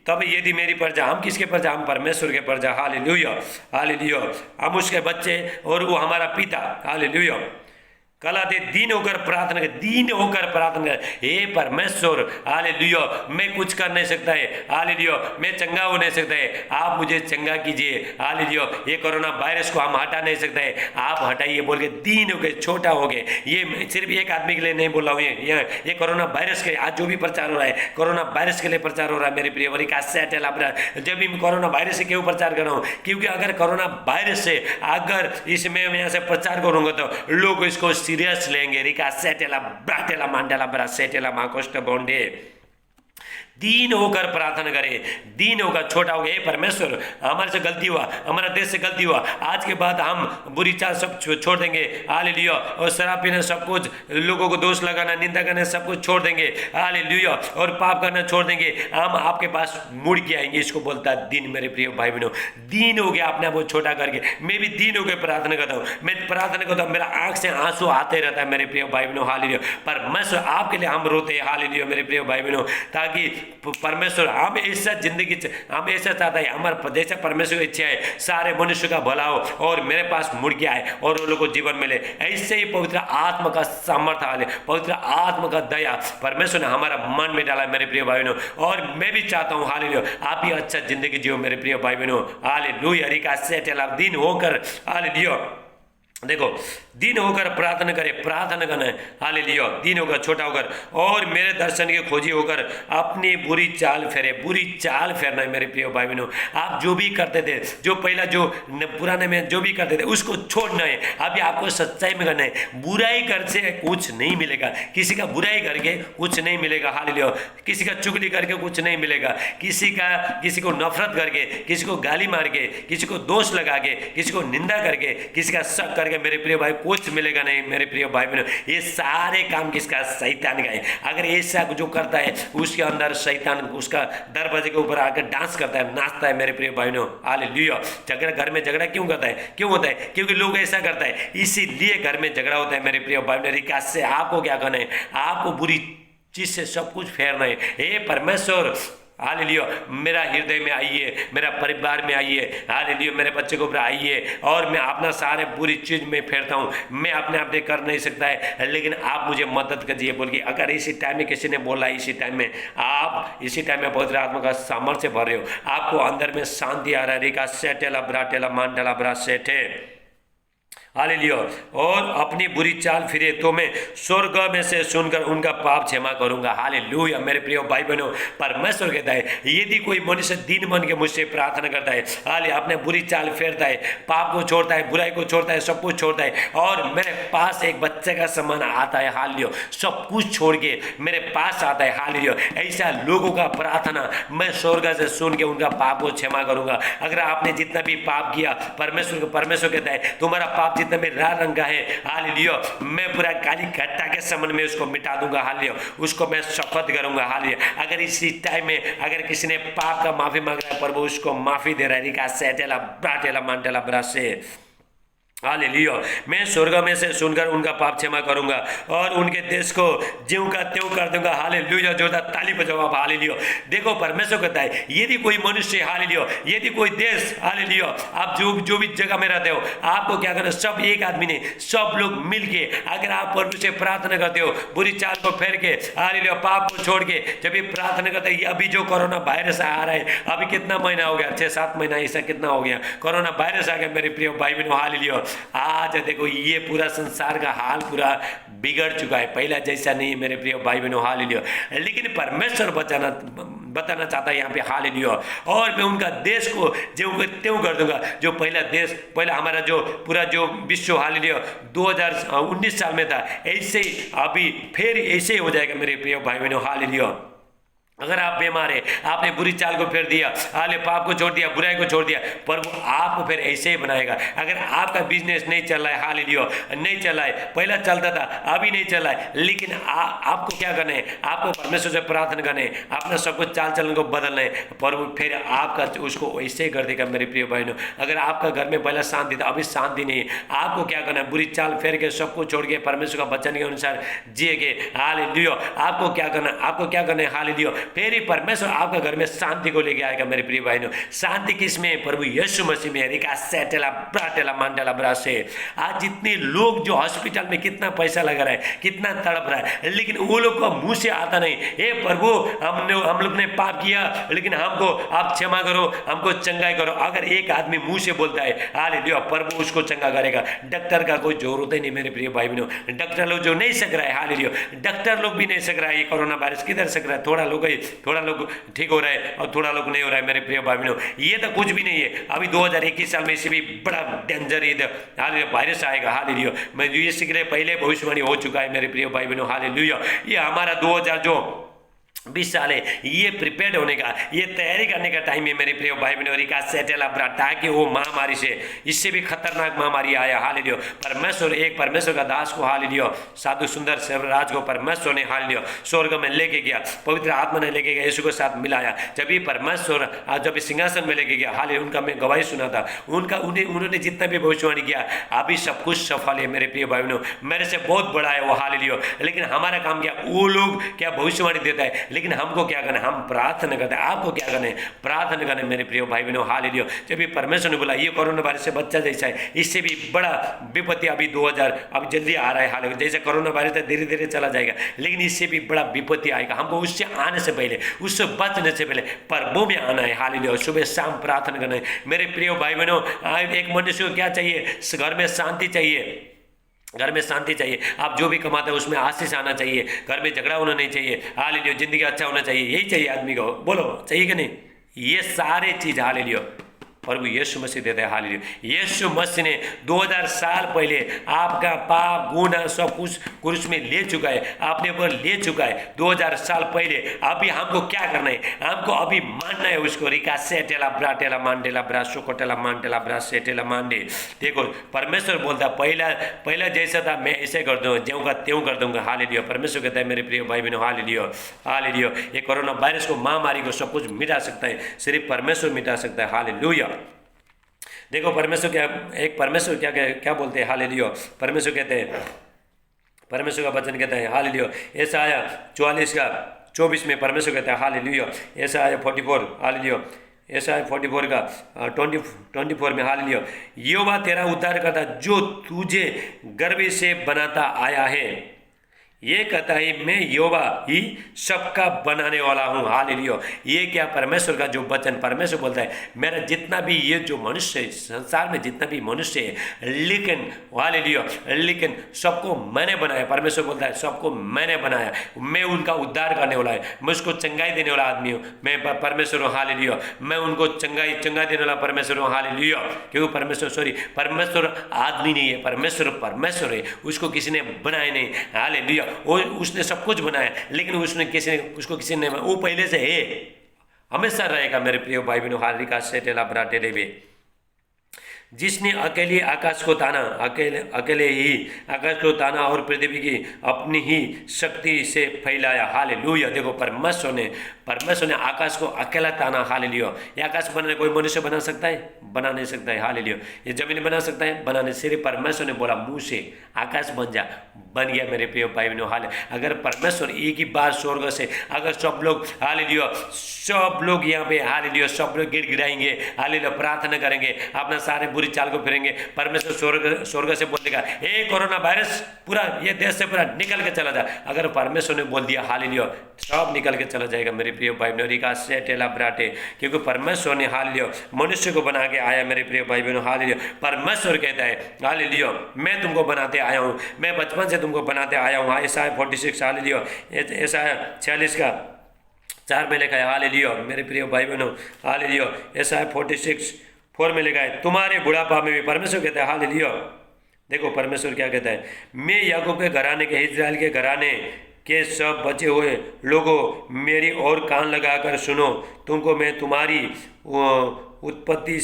तब यदि मेरी प्रजा, हम किसके प्रजा? हम परमेश्वर के प्रजा। हालेलुया हालेलुया हम उसके बच्चे और वो हमारा पिता। हालेलुया कहलाते दीन होकर प्रार्थना कर, दीन होकर प्रार्थना कर हे परमेश्वर हालेलुया मैं कुछ कर नहीं सकता है, हालेलुया मैं चंगा हो नहीं सकता है, आप मुझे चंगा कीजिए। हालेलुया ये कोरोना वायरस को हम हटा नहीं सकते है, आप हटाइए बोल के दीन हो गए, छोटा हो गए। ये सिर्फ एक आदमी के लिए नहीं बोल रहा हूँ, ये कोरोना वायरस के आज जो भी प्रचार हो रहा है कोरोना वायरस के लिए प्रचार हो रहा है मेरे प्रिय वरी का सेटेल। जब भी मैं कोरोना वायरस से क्यों प्रचार कर रहा हूँ? क्योंकि अगर कोरोना वायरस से अगर इसमें मैं यहाँ से प्रचार करूँगा तो लोग इसको सीरियस लेंगे। रिका सेटेला ब्राटेला मांडेला ब्रा सेटेला माकोष्ट बोंडे दीन होकर प्रार्थना करें, दीन होकर छोटा हो गया। परमेश्वर हमारे से गलती हुआ, हमारा देश से गलती हुआ, आज के बाद हम बुरी चाल सब छोड़ देंगे। हालेलुया और शराब पीना सब कुछ, लोगों को दोष लगाना निंदा करना सब कुछ छोड़ देंगे। हालेलुया और पाप करना छोड़ देंगे, हम आपके पास मुड़ के आएंगे। इसको बोलता है दीन मेरे प्रिय भाई बहनों, दीन हो गया अपने आप को छोटा करके। मैं भी दीन होकर प्रार्थना करता हूँ, मैं प्रार्थना करता हूँ, मेरा आंख से आंसू आते रहता है मेरे प्रिय भाई बहनों। हालेलुया परमेश्वर आपके लिए हम रोते हैं। हालेलुया मेरे प्रिय भाई बहनों ताकि परमेश्वर हम ऐसा जिंदगी हम ऐसा चाहता है, हमारा जैसा परमेश्वर की इच्छा है सारे मनुष्य का भला हो और मेरे पास मुड़ के आए और उन लोगों को जीवन मिले। ऐसे ही पवित्र आत्मा का सामर्थ्य आले, पवित्र आत्मा का दया परमेश्वर ने हमारा मन में डाला मेरे प्रिय भाई बहनों। और मैं भी चाहता हूँ हालेलुया आप ही अच्छा जिंदगी जियो मेरे प्रिय भाई बहनों। हालेलुया रिका सेटेल दिन होकर हालेलुया देखो दिन होकर प्रार्थना करे, प्रार्थना करना है। हालेलुया दिन होकर छोटा होकर और मेरे दर्शन के खोजी होकर अपनी बुरी चाल फेरे, बुरी चाल फेरना है मेरे प्रिय भाई बहनों। आप जो भी करते थे, जो पहला जो पुराने में जो भी करते थे उसको छोड़ना है। अभी आपको सच्चाई में करना है। बुराई कर से कुछ नहीं मिलेगा, किसी का बुराई करके कुछ नहीं मिलेगा। हालेलुया किसी का चुगली करके कुछ नहीं मिलेगा, किसी को नफरत करके, किसी को गाली मार के, किसी को दोष लगा के, किसी को निंदा करके, किसी का शक करके मेरे प्रिय भाई कुछ मिलेगा नहीं मेरे प्रिय भाई बहनों। ये सारे काम किसका? शैतान का है। अगर ऐसा जो करता है उसके अंदर शैतान उसका दरवाजे के ऊपर आकर डांस करता है, नाचता है मेरे प्रिय भाई बहनों। हालेलुया झगड़ा घर में झगड़ा क्यों करता है? क्यों होता है? क्योंकि लोग ऐसा करता है, इसीलिए घर में झगड़ा होता है मेरे प्रिय भाई बहनों। रिकास से आपको क्या करना है? आपको बुरी चीज से सब कुछ फेरना है। हे परमेश्वर, हालेलुया, मेरा हृदय में आइए, मेरा परिवार में आइए, हालेलुया, मेरे बच्चे को ऊपर आइए, और मैं अपना सारे बुरी चीज में फेरता हूँ। मैं अपने आप कर नहीं सकता है, लेकिन आप मुझे मदद कीजिए बोल के अगर इसी टाइम में किसी ने बोला, इसी टाइम में आप इसी टाइम में पवित्र आत्मा का सामर्थ्य भर रहे हो, आपको अंदर में शांति आ रहा है, रिका सेटेला ब्राटेला मांडला ब्रा सेठे, हालेलुया, और अपनी बुरी चाल फिरे तो मैं स्वर्ग में से सुनकर उनका पाप क्षमा करूंगा। हालेलुया। मेरे प्रिय भाई बहनों, परमेश्वर कहता है यदि कोई मनुष्य दिन बन के मुझसे प्रार्थना करता है, हाले अपने बुरी चाल फेरता है, पाप को छोड़ता है, बुराई को छोड़ता है, सब कुछ छोड़ता है, और मेरे पास एक बच्चे का समान आता है, हालेलुया, सब कुछ छोड़ के मेरे पास आता है, हालेलुया, ऐसा लोगों का प्रार्थना मैं स्वर्ग से सुन के उनका पाप को क्षमा करूंगा। अगर आपने जितना भी पाप किया, परमेश्वर कहता है तुम्हारा पाप जितना भी लाल रंग का है, हालेलुया, मैं पूरा काली घट्टा के समान में उसको मिटा दूंगा, हालेलुया, उसको मैं शपथ करूंगा, हालेलुया। अगर इसी टाइम में अगर किसी ने पाप का माफी मांग रहा है, प्रभु उसको माफी दे रहा है, रिका सेटेला ब्राटेला मांटेला ब्रासे, हालेलुया, मैं स्वर्ग में से सुनकर उनका पाप क्षमा करूंगा और उनके देश को ज्यों का त्यों कर दूंगा। हालेलुया, जोरदार ताली बजाओ आप, हालेलुया। देखो परमेश्वर कहता है यदि कोई मनुष्य, हालेलुया, यदि कोई देश, हालेलुया, आप जो भी जगह में रहते हो, आपको क्या करना, सब एक आदमी ने, सब लोग मिलके अगर आप प्रभु से प्रार्थना करते हो, बुरी चाल को फेर के, हालेलुया, पाप को छोड़ के जब भी प्रार्थना करते हैं, अभी जो कोरोना वायरस आ रहा है, अभी कितना महीना हो गया, 6-7 महीना, ऐसा कितना हो गया, कोरोना वायरस आ गया मेरे प्रिय भाई बहनों, हालेलुया। आज देखो ये पूरा संसार का हाल पूरा बिगड़ चुका है, पहला जैसा नहीं है मेरे प्रिय भाई बहनों, हालेलुया। लेकिन परमेश्वर बताना चाहता है यहाँ पे, हालेलुया, और मैं उनका देश को ज्यों त्यों कर दूंगा। जो पहला हमारा जो पूरा जो विश्व, हालेलुया, 2019 साल में था, ऐसे ही अभी फिर ऐसे ही हो जाएगा मेरे प्रिय भाई बहनों, हालेलुया। अगर आप बीमार है, आपने बुरी चाल को फेर दिया, हाले पाप को छोड़ दिया, बुराई को छोड़ दिया, पर वो आपको फिर ऐसे ही बनाएगा। अगर आपका बिजनेस नहीं चल रहा है, हालेलुया, नहीं चल रहा है, पहला चलता था अभी नहीं चल रहा है, लेकिन आपको क्या करना है, आपको परमेश्वर से प्रार्थना करना है, अपना सब कुछ चाल चलन को बदलना है, पर वो फिर आपका उसको ऐसे ही कर देगा मेरे प्रिय बहनों। अगर आपका घर में पहला शांति था, अभी शांति नहीं है, आपको क्या करना है, बुरी चाल फेर के सब कुछ छोड़ के परमेश्वर का वचन के अनुसार जिएगे, हालेलुया। आपको क्या करना है, हालेलुया, फिर ही परमेश्वर आपका घर में शांति को लेके आएगा मेरे प्रिय भाइयों। शांति किसमें, प्रभु यीशु मसीह में, रिका सेटेला ब्राटेला मांडला ब्रासे। आज जितने लोग जो हॉस्पिटल में कितना पैसा लगा रहा है, कितना तड़प रहा है, लेकिन वो लोग को मुंह से आता नहीं, हे प्रभु हम लोग ने पाप किया, लेकिन हमको आप क्षमा करो, हमको चंगाई करो। अगर एक आदमी मुंह से बोलता है, हालेलुया, प्रभु उसको चंगा करेगा। डॉक्टर का कोई जरूरत ही नहीं मेरे प्रिय भाई बहनों। डॉक्टर लोग जो नहीं सक रहा है, हालेलुया, डॉक्टर लोग भी नहीं सक रहा है, ये कोरोना वायरस किधर सक रहा है, थोड़ा लोग ठीक हो रहा है और थोड़ा लोग नहीं हो रहा है मेरे प्रिय भाई बहनों। ये तो कुछ भी नहीं है। अभी 2021 साल में इसे भी बड़ा डेंजर ये वायरस आएगा, हालेलुया। मैं ये सीख रहे पहले भविष्यवाणी हो चुका है मेरे प्रिय भाई बहनों, हालेलुया। ये हमारा 2020 साल है, ये प्रिपेयर्ड होने का, ये तैयारी करने का टाइम है मेरे प्रिय भाई बहनों, रिका सेटेला ब्रा, ताकि वो महामारी से, इससे भी खतरनाक महामारी आया, हालेलुया। परमेश्वर का दास को, हालेलुया, साधु सुंदर सेवराज को परमेश्वर ने, हालेलुया, स्वर्ग में लेके गया, पवित्र आत्मा ने लेके गया, यीशु के साथ मिलाया। जब भी परमेश्वर जब सिंहासन में लेके गया, हालेलुया, उनका मैं गवाही सुना था, उन्होंने जितना भी भविष्यवाणी किया, अभी सब कुछ सफल है मेरे प्रिय भाई बहनों। मेरे से बहुत बड़ा है वो, हालेलुया। लेकिन हमारा काम क्या, वो लोग क्या भविष्यवाणी देता है, लेकिन हमको क्या करना है, हम प्रार्थना करते हैं। आपको क्या करना है, प्रार्थना करना है मेरे प्रिय भाई बहनों, हालेलुया। जब भी परमेश्वर ने बोला ये कोरोना वायरस से बच्चा जैसा है, इससे भी बड़ा विपत्ति अभी 2000 अभी जल्दी आ रहा है, हालेलुया। जैसे कोरोना वायरस धीरे धीरे चला जाएगा, लेकिन इससे भी बड़ा विपत्ति आएगा। हमको उससे आने से पहले, उससे बचने से पहले प्रभु में आना है, हालेलुया। सुबह शाम प्रार्थना करना है मेरे प्रिय भाई बहनों। एक मनुष्य को क्या चाहिए, घर में शांति चाहिए, घर में शांति चाहिए। आप जो भी कमाते हैं उसमें आशीष आना चाहिए, घर में झगड़ा होना नहीं चाहिए, हालेलुया। जिंदगी अच्छा होना चाहिए, यही चाहिए आदमी को, बोलो चाहिए कि नहीं? ये सारे चीज, हालेलुया, प्रभु यीशु मसीह देता है, हालेलुया। यीशु मसीह ने 2000 साल पहले आपका पाप गुनाह सब कुछ क्रूस में ले चुका है, आपने ऊपर ले चुका है 2000 साल पहले। अभी हमको क्या करना है, हमको अभी मानना है उसको, रिका सेटेला ब्राटेला मांडेला ब्रा सोकोटेला मांडेला ब्रा सेटेला मांडे। देखो परमेश्वर बोलता पहला जैसा था मैं ऐसे कर दूंगा, ज्यों का त्यों कर दूंगा, हालेलुया। परमेश्वर कहता है मेरे प्रिय भाई बहनों, हालेलुया, हालेलुया। ये कोरोना वायरस को, महामारी को सब कुछ मिटा सकता है, सिर्फ परमेश्वर मिटा सकता है, हालेलुया। देखो परमेश्वर क्या बोलते हैं, हालेलुया। परमेश्वर कहते हैं, परमेश्वर का वचन कहता है हालेलुया। यशायाह 44 का 24 में परमेश्वर कहता है हालेलुया। यशायाह 44 हालेलुया। यशायाह 44 का 24 में हालेलुया। यहोवा तेरा उद्धार करता जो तुझे गर्भ से बनाता आया है, ये कहता है मैं यहोवा ही सबका बनाने वाला हूँ। हालेलुया। ये क्या परमेश्वर का जो वचन परमेश्वर बोलता है, मेरा जितना भी ये जो मनुष्य है, संसार में जितना भी मनुष्य है, लेकिन हालेलुया, लेकिन सबको मैंने बनाया। परमेश्वर बोलता है सबको मैंने बनाया, मैं उनका उद्धार करने वाला है, मैं उसको चंगाई देने वाला आदमी हूँ, मैं परमेश्वर हूँ। हालेलुया। मैं उनको चंगाई देने वाला परमेश्वर हूँ। हालेलुया। क्योंकि परमेश्वर आदमी नहीं है, परमेश्वर है, उसको किसी ने बनाया नहीं। हालेलुया। वो उसने सब कुछ बनाया, लेकिन उसको किसी ने वो पहले से है, हमेशा रहेगा। मेरे प्रिय भाई बहनों, हार्दिक से टेला बराटे लेवे, जिसने अकेले आकाश को ताना, अकेले ही आकाश को ताना और पृथ्वी की अपनी ही शक्ति से फैलाया। हालेलुया। देखो परमेश्वर ने आकाश को अकेला ताना। हालेलुया। ये आकाश बनाने कोई मनुष्य बना सकता है? बना नहीं सकता है। हालेलुया। ये जमीन बना सकता है? बना नहीं। सिर्फ परमेश्वर ने बोला मुंह से आकाश बन जा, बन गया। मेरे प्रिय भाई बहनों, हाल अगर परमेश्वर एक ही बार स्वर्ग से अगर सब लोग हालेलुया, सब लोग यहाँ पे हालेलुया, सब लोग गिड़गिड़ाएंगे, हालेलुया, प्रार्थना करेंगे, अपना सारे बुरी चाल को फिरेंगे, परमेश्वर स्वर्ग से बोल देगा ए कोरोना वायरस पूरा ये देश से पूरा निकल के चला जा। अगर परमेश्वर ने बोल दिया हालेलुया, सब निकल के चला जाएगा। मेरे प्रिय भाई बहनों, रिका से टेला ब्राटे, क्योंकि परमेश्वर ने हालेलुया मनुष्य को बना के आया। मेरे प्रिय भाई बहनों, हालेलुया। परमेश्वर कहता है हालेलुया मैं तुमको बनाते आया हूँ, मैं बचपन से तुमको बनाते आया हूँ। यशायाह 46 हालेलुया, यशायाह 46 का 4 में लिखा है हालेलुया। मेरे प्रिय भाई बहनों, हालेलुया। यशायाह 46:4 में लिखा है तुम्हारे बुढ़ापा में भी, परमेश्वर कहता है हालेलुया। देखो परमेश्वर क्या कहता है, मैं याकूब के घराने के, इस्राएल के घराने के सब बचे हुए लोगों मेरी ओर कान लगाकर सुनो, तुमको मैं तुम्हारी उत्पत्ति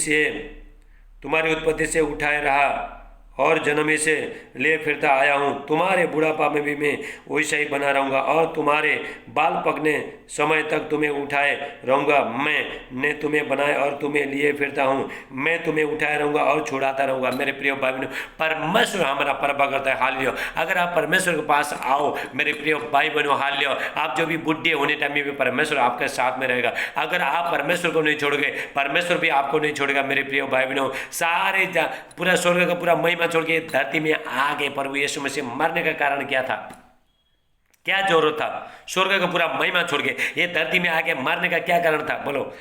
से उठाए रहा और जन्म से ले फिरता आया हूँ। तुम्हारे बुढ़ापा में भी मैं वैसा ही बना रहूँगा और तुम्हारे बाल पकने समय तक तुम्हें उठाए रहूँगा। मैंने तुम्हें बनाया और तुम्हें लिए फिरता हूँ, मैं तुम्हें उठाए रहूँगा और छुड़ाता रहूँगा। मेरे प्रिय भाई बहनों, परमेश्वर हमारा परवा करता है हालेलुया। अगर आप परमेश्वर के पास आओ मेरे प्रिय भाई बहनों, हालेलुया, आप जो भी बुढ़े होने टाइम में भी परमेश्वर आपके साथ में रहेगा। अगर आप परमेश्वर को नहीं छोड़ोगे, परमेश्वर भी आपको नहीं छोड़ेगा। मेरे प्रिय भाई बहनों, सारे पूरा स्वर्ग का पूरा महिमा छोड़ के धरती में आ गए। प्रभु यीशु मसीह मरने का कारण क्या था? क्या जरूरत था? स्वर्ग का पूरा महिमा छोड़ के ये धरती में आके मरने का क्या कारण था? बोलो।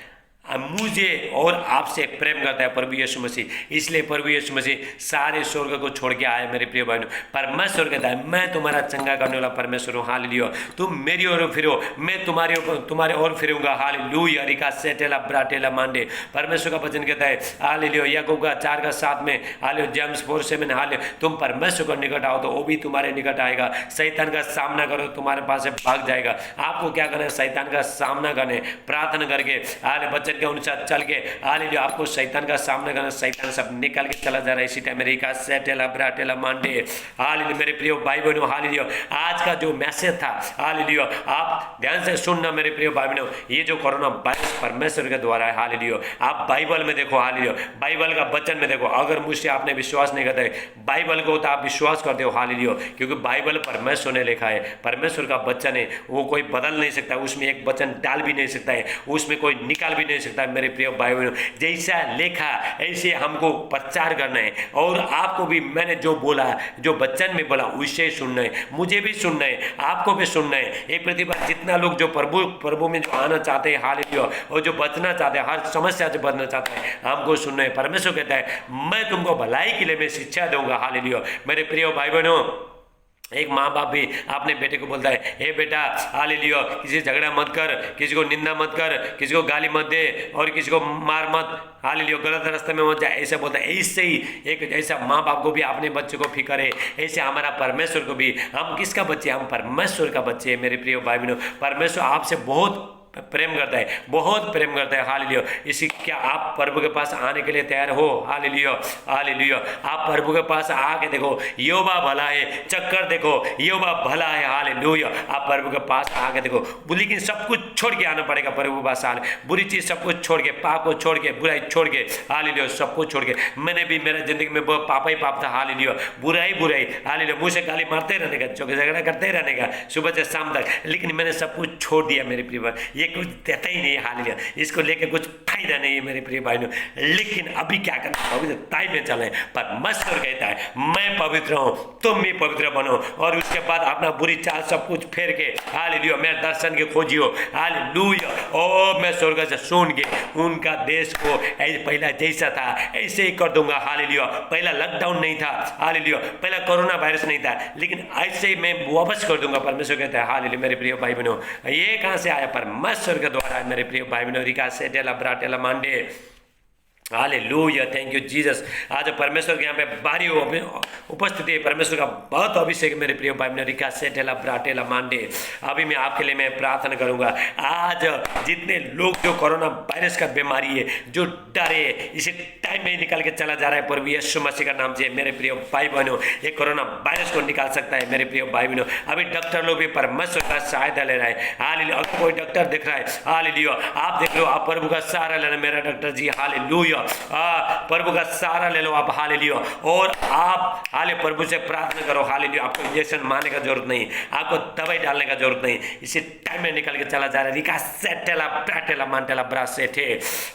मुझे और आपसे प्रेम करता है प्रभु यीशु मसीह, इसलिए प्रभु यीशु मसीह सारे स्वर्ग को छोड़ के आए। मेरे प्रिय बहनों, परमेश्वर कहता है मैं तुम्हारा चंगा करने वाला परमेश्वर हूँ। हालेलुया। तुम मेरी ओर फिरो, मैं तुम्हारे ओर फिरूंगा। हालेलुया। रिका सेटेला ब्राटेला मांडे, परमेश्वर का वचन कहता है हालेलुया। याकूब का 4:7 में हालेलुया, जेम्स 4:7 हालेलुया, तुम परमेश्वर को निकट आओ तो वो भी तुम्हारे निकट आएगा। शैतान का सामना करो, तुम्हारे पास से भाग जाएगा। आपको क्या करना है? शैतान का सामना करने, प्रार्थना करके हालेलुया वचन के अनुसार चल के हालेलुया आपको शैतान का सामना करना। शैतान सब निकल के चला जा रहा है इसी टाइम। अमेरिका सेटेला ब्राटेला मांडे, हालेलुया। मेरे प्रिय भाई बहनों, हालेलुया, आज का जो मैसेज था हालेलुया, आप ध्यान से सुनना मेरे प्रिय भाई बहनों। ये जो कोरोना वायरस परमेश्वर के द्वारा है हालेलुया। आप बाइबल में देखो हालेलुया, बाइबल का वचन में देखो। अगर मुझसे आपने विश्वास नहीं करते बाइबल को तो आप विश्वास करते हो हालेलुया, क्योंकि बाइबल परमेश्वर ने लिखा है, परमेश्वर का वचन है, वो कोई बदल नहीं सकता, उसमें एक वचन डाल भी नहीं सकता है, उसमें कोई निकाल भी नहीं सकता है। मेरे प्रिय भाई बहनों, जैसा लेखा ऐसे हमको प्रचार करना है, और आपको भी मैंने जो बोला, जो वचन में बोला उससे सुनना है, मुझे भी सुनना है, आपको भी सुनना है। एक प्रतिभा जितना लोग जो प्रभु में जो आना चाहते हैं हालेलुया, और जो बचना चाहते हैं, हर समस्या से बचना चाहते हैं, हमको सुनना है। परमेश्वर कहता है मैं तुमको भलाई के लिए मैं शिक्षा दूंगा। हालेलुया। मेरे प्रिय भाई बहनों, एक माँ बाप भी अपने बेटे को बोलता है हे बेटा हालेलुया, किसी से झगड़ा मत कर, किसी को निंदा मत कर, किसी को गाली मत दे और किसी को मार मत, हालेलुया, गलत रास्ते में मत जा, ऐसे बोलता है। ऐसे ही एक ऐसा माँ बाप को भी अपने बच्चे को फिक्र है, ऐसे हमारा परमेश्वर को भी। हम किसका बच्चे? हम परमेश्वर का बच्चे हैं। मेरे प्रिय भाई बहनों, परमेश्वर आपसे बहुत प्रेम करता है, बहुत प्रेम करता है। हालेलुया। इसी क्या आप प्रभु के पास आने के लिए तैयार हो? Hallelujah, hallelujah. आप प्रभु के पास आके देखो, योबा भला है, चक्कर देखो, योबा भला है। हालेलुया। आप प्रभु के पास आके देखो, लेकिन सब कुछ छोड़ के आना पड़ेगा प्रभु के पास। आने बुरी चीज सब कुछ छोड़ के, पाप को छोड़ के, बुराई छोड़ के, हालेलुया, सब कुछ छोड़ के। मैंने भी मेरा जिंदगी में पापा ही पाप था। हालेलुया, बुराई बुराई, हालेलुया, मुंह से गाली मारते रहने का, चौके झगड़ा करते रहने का सुबह से शाम तक, लेकिन मैंने सब कुछ छोड़ दिया मेरे प्रिय भाई। ये कुछ देता ही नहीं है। हालेलुया, इसको लेके कुछ फायदा नहीं है मेरे प्रिय भाइयों। लेकिन अभी क्या करना, पवित्रताई में चले। परमेश्वर कहता है मैं पवित्र हूँ, तुम भी पवित्र बनो। और उसके बाद अपना बुरी चाल सब कुछ फेर के, हालेलुया, मेरे दर्शन के खोजियो। हालेलुया। ओ मैं स्वर्ग से सुन के उनका देश को पहला जैसा था ऐसे ही कर दूंगा। हालेलुया। पहला लॉकडाउन नहीं था, हालेलुया, पहला कोरोना वायरस नहीं था, लेकिन ऐसे ही मैं वापस कर दूंगा। परमेश्वर कहता है। हालेलुया। मेरे प्रिय भाई बहनों, ये कहाँ से आया? परमेश्वर के द्वारा। मेरे प्रिय भाई बहनों, रिका से टेला ब्राटेला मांडे, हालेलुया, थैंक यू जीसस। आज परमेश्वर के यहाँ पे भारी उपस्थिति है, परमेश्वर का बहुत अभिषेक मेरे प्रिय भाई बहनों, रिका सेटेला ब्राटेला मांडे। अभी मैं आपके लिए मैं प्रार्थना करूंगा। आज जितने लोग जो कोरोना वायरस का बीमारी है, जो डरे, इसे टाइम में निकाल के चला जा रहा है प्रभु यीशु मसीह का नाम से। मेरे प्रिय भाई बहनों, ये कोरोना वायरस को निकाल सकता है मेरे प्रिय भाई बहनों। अभी डॉक्टर लोग भी परमेश्वर का सहायता ले रहा है। हालेलुया। अगर कोई डॉक्टर दिख रहा है, हालेलुया, आप देख लो, आप प्रभु का सहारा लेना। मेरा डॉक्टर जी, हालेलुया, प्रभु का सहारा ले लो आप। हालेलुया। और आप हाले प्रभु से प्रार्थना करो। हालेलुया। आपको इंजेक्शन मारने का जरूरत नहीं, आपको दवाई डालने का जरूरत नहीं, इसी टाइम में निकल के चला जा रहा है। रिका सेटेला प्राटेला मांटेला ब्रासेटे।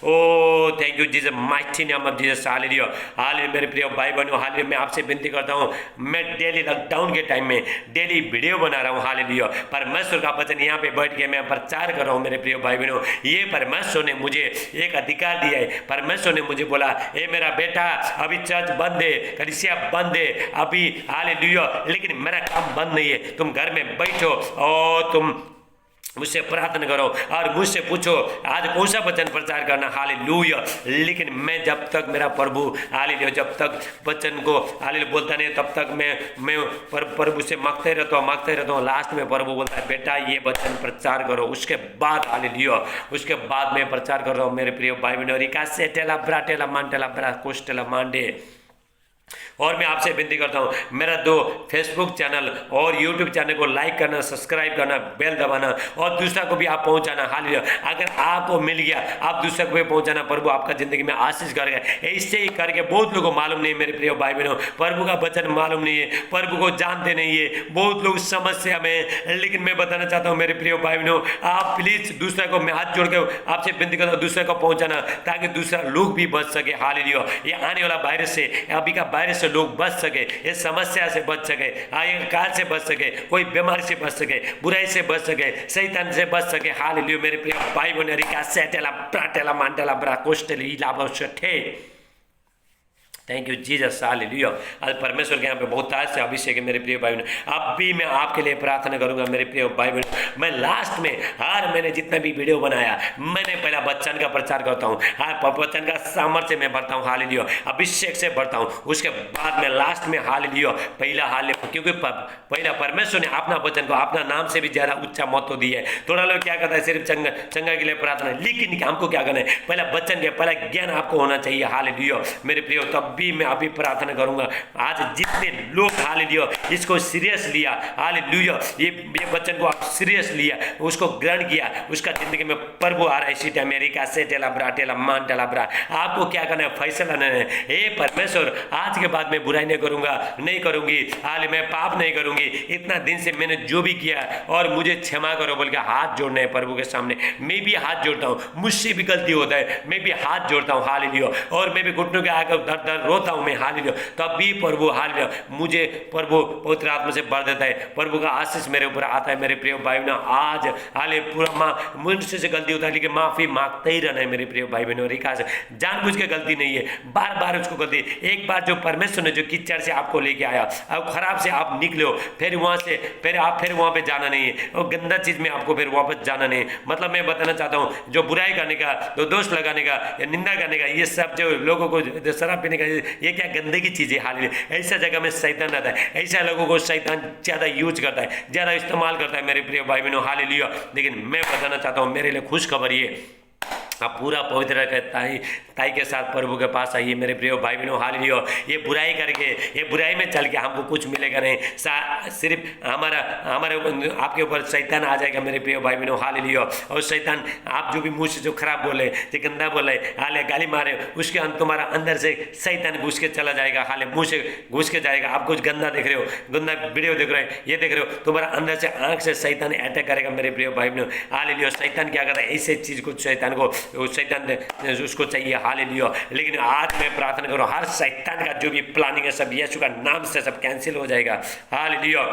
Oh thank you Jesus, mighty name of Jesus. Hallelujah. Hallelujah. मेरे प्रिय भाई बहनों, हालेलुया, मैं आपसे विनती करता हूं, मैं डेली लॉकडाउन के टाइम में डेली वीडियो बना रहा हूं। हालेलुया। परमेश्वर का वचन यहाँ पे बैठ के मैं प्रचार कर रहा हूं। मेरे प्रिय भाई बहनों, ये परमेश्वर ने मुझे एक अधिकार दिया है। परमेश्वर ने मुझे बोला, ए मेरा बेटा, अभी चर्च बंद है, कलीसिया बंद है अभी, हालेलुया, लेकिन मेरा काम बंद नहीं है। तुम घर में बैठो और तुम मुझसे प्रार्थना करो और मुझसे पूछो आज कौन सा वचन प्रचार करना। हालेलुया। लेकिन मैं जब तक मेरा प्रभु, हालेलुया, जब तक वचन को हालेलुया बोलता नहीं, तब तक मैं प्रभु से मांगते रहता हूँ। लास्ट में प्रभु बोलता है, बेटा ये वचन प्रचार करो। उसके बाद, हालेलुया, उसके बाद मैं प्रचार कर रहा हूँ। मेरे प्रिय भाई बहनों, रिका से टेला ब्राटेला मांटेला ब्रा कोस्टेला मांडे। और मैं आपसे विनती करता हूँ, मेरा 2 फेसबुक चैनल और यूट्यूब चैनल को लाइक करना, सब्सक्राइब करना, बेल दबाना और दूसरा को भी आप पहुँचाना। हालेलुया। अगर आपको मिल गया, आप दूसरा को भी पहुँचाना। प्रभु आपका जिंदगी में आशीष करेगा। ऐसे ही करके बहुत लोगों को मालूम नहीं है मेरे प्रिय भाई बहनों, प्रभु का वचन मालूम नहीं है, प्रभु को जानते नहीं है, बहुत लोग समस्या में। लेकिन मैं बताना चाहता हूँ मेरे प्रिय भाई बहनों, आप प्लीज दूसरा को, मैं हाथ जोड़ के आपसे विनती करता हूँ, दूसरे को पहुँचाना, ताकि दूसरा लोग भी बच सके। हालेलुया। ये आने वाला वायरस से, अभी का वायरस से लोग बच सके, इस समस्या से बच सके, काल से बच सके, कोई बीमारी से बच सके, बुराई से बच सके, शैतान से बच सके। हालेलुया। मेरे प्रिय भाई बहनों, रिका सेटेला प्राटेला मांटेला ब्रा कोस्टेली लाबोशटे। Thank you Jesus. हालेलुया। आज परमेश्वर के यहाँ पे बहुत ताज से अभिषेक है मेरे प्रिय भाई बहनों। अब भी मैं आपके लिए प्रार्थना करूंगा मेरे प्रिय भाई बहनों। मैं लास्ट में हर मैंने जितना भी वीडियो बनाया, मैंने पहला वचन का प्रचार करता हूँ, हर वचन का सामर्थ्य में भरता हूँ। हालेलुया। अभिषेक से भरता हूँ। उसके बाद में लास्ट में, हालेलुया, पहला हालेलुया, क्योंकि पहला परमेश्वर ने अपना वचन को अपना नाम से भी ज्यादा ऊंचा महत्व दिया है। थोड़ा लोग क्या करता है, सिर्फ चंगा के लिए प्रार्थना, लेकिन हमको क्या करना है, पहला वचन के, पहला ज्ञान आपको होना चाहिए। हालेलुया। मेरे प्रिय, तब भी मैं अभी प्रार्थना करूंगा, आज जितने लोग हालेलुया इसको सीरियस लिया, हालेलुया, ये वचन को आप सीरियस लिया, उसको ग्रहण किया, उसका जिंदगी में प्रभु आ रहा है। इसी टाइम अमेरिका से टेला ब्राटेला मान टेला ब्रा, आपको क्या करना है, फैसला लेना है। हे परमेश्वर, आज के बाद मैं बुराई नहीं करूंगा, नहीं करूंगी, हाल मैं पाप नहीं करूंगी, इतना दिन से मैंने जो भी किया और मुझे क्षमा करो बोल के हाथ जोड़ना है प्रभु के सामने। मैं भी हाथ जोड़ता हूँ, मुझसे भी गलती होता है, मैं भी हाथ जोड़ता हूँ। हालेलुया। और मैं भी घुटनों के आकर दर दर रोता हूँ मैं। हालेलुया। तब भी प्रभु, हालेलुया, मुझे प्रभु पवित्र आत्मा से भर देता है, प्रभु का आशीष मेरे ऊपर आता है। मेरे प्रिय भाई बहनों, आज हाले पूरा मुझसे से गलती होता है, लेकिन माफी मांगते ही रहना है मेरे प्रिय भाई बहनों। रिका से जानबूझ के गलती नहीं है, बार बार उसको गलती। एक बार जो परमेश्वर ने जो कीचड़ से आपको लेके आया, अब खराब से आप निकले हो, फिर वहां से फिर वहां पे जाना नहीं है, और गंदा चीज में आपको फिर वापस जाना नहीं है। मतलब मैं बताना चाहता हूँ, जो बुराई करने का, जो दोष लगाने का या निंदा करने का, ये सब जो लोगों को शराब पीने का, ये क्या गंदगी चीज़ है। हालेलुया, ऐसा जगह में शैतान रहता है, ऐसा लोगों को शैतान ज़्यादा यूज करता है, ज़्यादा इस्तेमाल करता है मेरे प्रिय भाई बहनों। हालेलुया, लेकिन मैं बताना चाहता हूँ, मेरे लिए खुशखबर ये, आप पूरा पवित्र रहकर ताई के साथ प्रभु के पास आइए मेरे प्रिय भाई बहनों। हालेलुया, ये बुराई करके, ये बुराई में चल के हमको कुछ मिलेगा नहीं, सिर्फ हमारे आपके ऊपर शैतान आ जाएगा मेरे प्रिय भाई बहनों। हालेलुया, और शैतान आप जो भी मुँह से जो खराब बोले, जो गंदा बोले, हाले गाली मारे, उसके तुम्हारा अंदर से शैतान घुस के चला जाएगा। हाले मुँह से घुस के जाएगा। आप कुछ गंदा देख रहे हो, गंदा वीडियो देख रहे हो, ये देख रहे हो, तुम्हारा अंदर से आँख से शैतान अटैक करेगा मेरे प्रिय भाई बहनों। हालेलुया, शैतान क्या करता है, ऐसे चीज़ को शैतान को उसको चाहिए। हालेलुया, लेकिन आज मैं प्रार्थना करूँ, हर शैतान का जो भी प्लानिंग है सब यीशु का नाम से सब कैंसिल हो जाएगा। हालेलुया,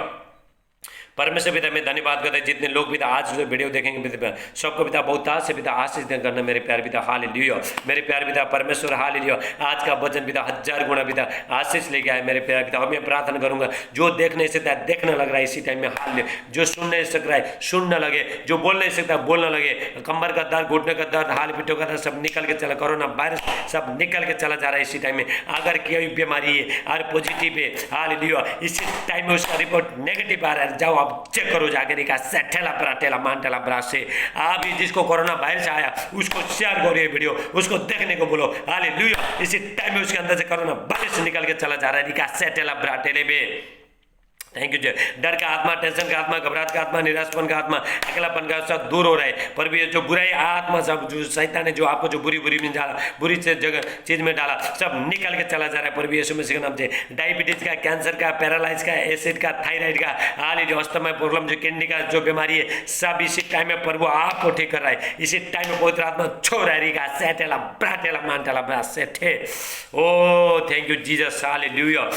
परमेश्वर पिता मैं धन्यवाद करता है, जितने लोग पिता आज जो वीडियो देखेंगे पिता सबको पिता बहुत से पिता आशीष करना मेरे प्यार पिता। हालेलुया, मेरे प्यार पिता परमेश्वर। हालेलुया, आज का वचन पिता 1000 गुना पिता आशीष लेके आए मेरे प्यार पिता। और मैं प्रार्थना करूंगा, जो देख नहीं सकता देखने लग रहा है इसी टाइम में, हाल जो सुन नहीं सक रहा है सुनने लगे, जो बोल नहीं सकता बोलने लगे, कमर का दर्द, घुटने का दर्द, हाल पीठों का दर्द सब निकल के चला, कोरोना वायरस सब निकल के चला जा रहा है इसी टाइम में। अगर कोई बीमारी है और पॉजिटिव है, हालेलुया, इसी टाइम में उसका रिपोर्ट नेगेटिव आ रहा है, जाओ आप चेक करो जाकर का सेठेला पराठेला मानटेला ब्रास से। आप जिसको कोरोना वायरस आया उसको शेयर करो ये वीडियो, उसको देखने को बोलो। हालेलुया, इसी टाइम में उसके अंदर से कोरोना वायरस निकल के चला जा रहा है, सेठेला पराठेले में। थैंक यू जय। डर का आत्मा, टेंशन का आत्मा, घबराहट का आत्मा, निराशपन का आत्मा, अकेलापन का सब दूर हो रहा है। पर ये जो बुराई आत्मा सब जो शैतान ने जो आपको जो बुरी में डाला, बुरी से जगह चीज में डाला, सब निकल के चला जा रहा है। पर यीशु मसीह के नाम से डायबिटीज का, कैंसर का, पैरालाइज का, एसिड का, थायराइड का, हाल जो अस्थमा प्रॉब्लम, जो किडनी का जो बीमारी है, सब इसी टाइम में प्रभु आपको ठीक कर रहा है। इसी टाइम में पवित्र आत्मा छोड़ रहा है, सेठेला ब्राटेला मानटेला ब्रा सेठे। Oh thank you Jesus, hallelujah,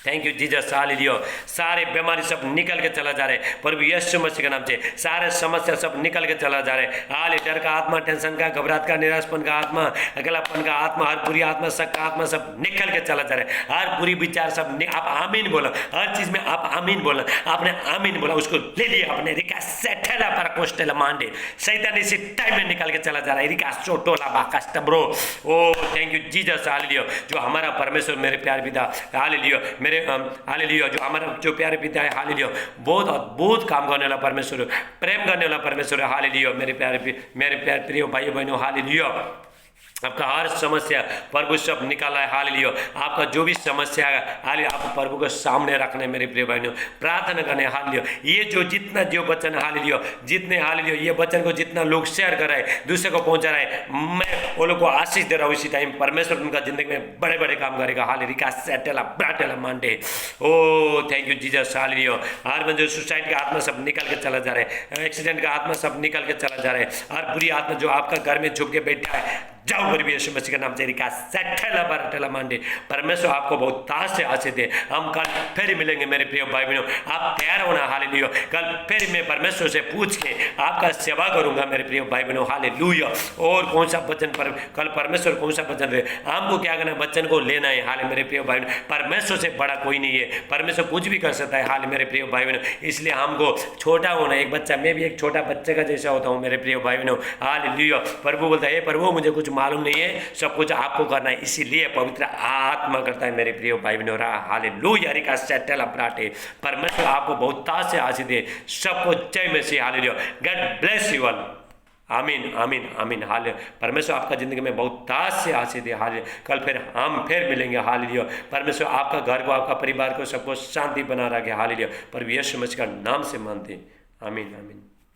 thank you Jesus, hallelujah. सारे बीमारी सब निकल के चला जा रहे हैं प्रभु यीशु मसीह के नाम से। सारे समस्या सब निकल के चला जा रहे हैं। हाल डर का आत्मा, टेंशन का, घबराहट का, निराशपन का आत्मा, अकेलापन का आत्मा, हर बुरी आत्मा, शक का आत्मा सब निकल के चला जा रहा है। हर बुरी विचार सब आप आमीन बोला, हर चीज में आप आमीन बोला। आपने आमीन बोला, उसको ले लिया आपने। रिका सेठेला पर कोस्टेला मांडे, शैतान इसी टाइम में निकल के चला जा रहा है। रिका सोटोला बाकास्टब्रो। Oh thank you Jesus, hallelujah. जो हमारा परमेश्वर मेरे प्यार पिता, हालेलुया, हालेलुया, जो हमारा जो प्यारे पिता है, हालेलुया, बहुत अद्भुत काम करने वाला परमेश्वर, प्रेम करने वाला परमेश्वर, हालेलुया। मेरे प्यार प्रिय भाई बहनों, हालेलुया, आपका हर समस्या प्रभु सब निकाला है। हालेलुया, आपका जो भी समस्या है, हालेलुया, आप प्रभु के सामने रखने मेरे प्रिय बहनों, प्रार्थना करने। हालेलुया, ये जो जितना जो वचन, हालेलुया, जितने, हालेलुया, ये वचन को जितना लोग शेयर कर रहे हैं, दूसरे को पहुंचा रहे हैं, मैं वो लोग को आशीष दे रहा हूँ। इसी टाइम परमेश्वर उनका जिंदगी में बड़े बड़े काम करेगा। हालेलुया, सेटेला ब्राटेला मांडे। Oh thank you Jesus, hallelujah. हर बंदे सुसाइड का आत्मा सब निकल के चला जा रहा है, एक्सीडेंट का आत्मा सब निकल के चला जा रहा है। हर बुरी आत्मा जो आपका घर में छुप के बैठा है, जाओ पर भी यीशु मसीह का नाम से। रिका सेठेला बरटेला मांडे। परमेश्वर आपको बहुत ताज से आशीष दे। हम कल फिर मिलेंगे मेरे प्रिय भाई बहनों, आप तैयार होना। हालेलुया, कल फिर मैं परमेश्वर से पूछ के आपका सेवा करूंगा मेरे प्रिय भाई बहनों। हालेलुया, और कौन सा वचन पर कल परमेश्वर कौन सा वचन दे, हमको क्या करना है, वचन को लेना है। हाल मेरे प्रिय भाई बहनों, परमेश्वर से बड़ा कोई नहीं है, परमेश्वर कुछ भी कर सकता है। हाल मेरे प्रिय भाई बहनों, इसलिए हमको छोटा होना। एक बच्चा, मैं भी एक छोटा बच्चे का जैसा होता हूँ मेरे प्रिय भाई बहनों। हालेलुया, प्रभु बोलता है, प्रभु मुझे कुछ मालूम नहीं है, सब कुछ आपको करना है, इसीलिए पवित्र आत्मा करता है मेरे प्रिय भाई बहनों। हालेलुया, रिका सेटेला ब्राटे। परमेश्वर आपको बहुत ताज से आशीष दे। सबको जय मसीह। Hallelujah, God bless you all. Amen amen आमीन। हाल परमेश्वर आपका जिंदगी में बहुत ताज से आशीष दे। हाल कल फिर हम फिर मिलेंगे। हालेलुया, परमेश्वर आपका घर को, आपका परिवार को, सबको शांति बना रखे। हालेलुया, पर यीशु मसीह का नाम से मानते। आमीन आमीन।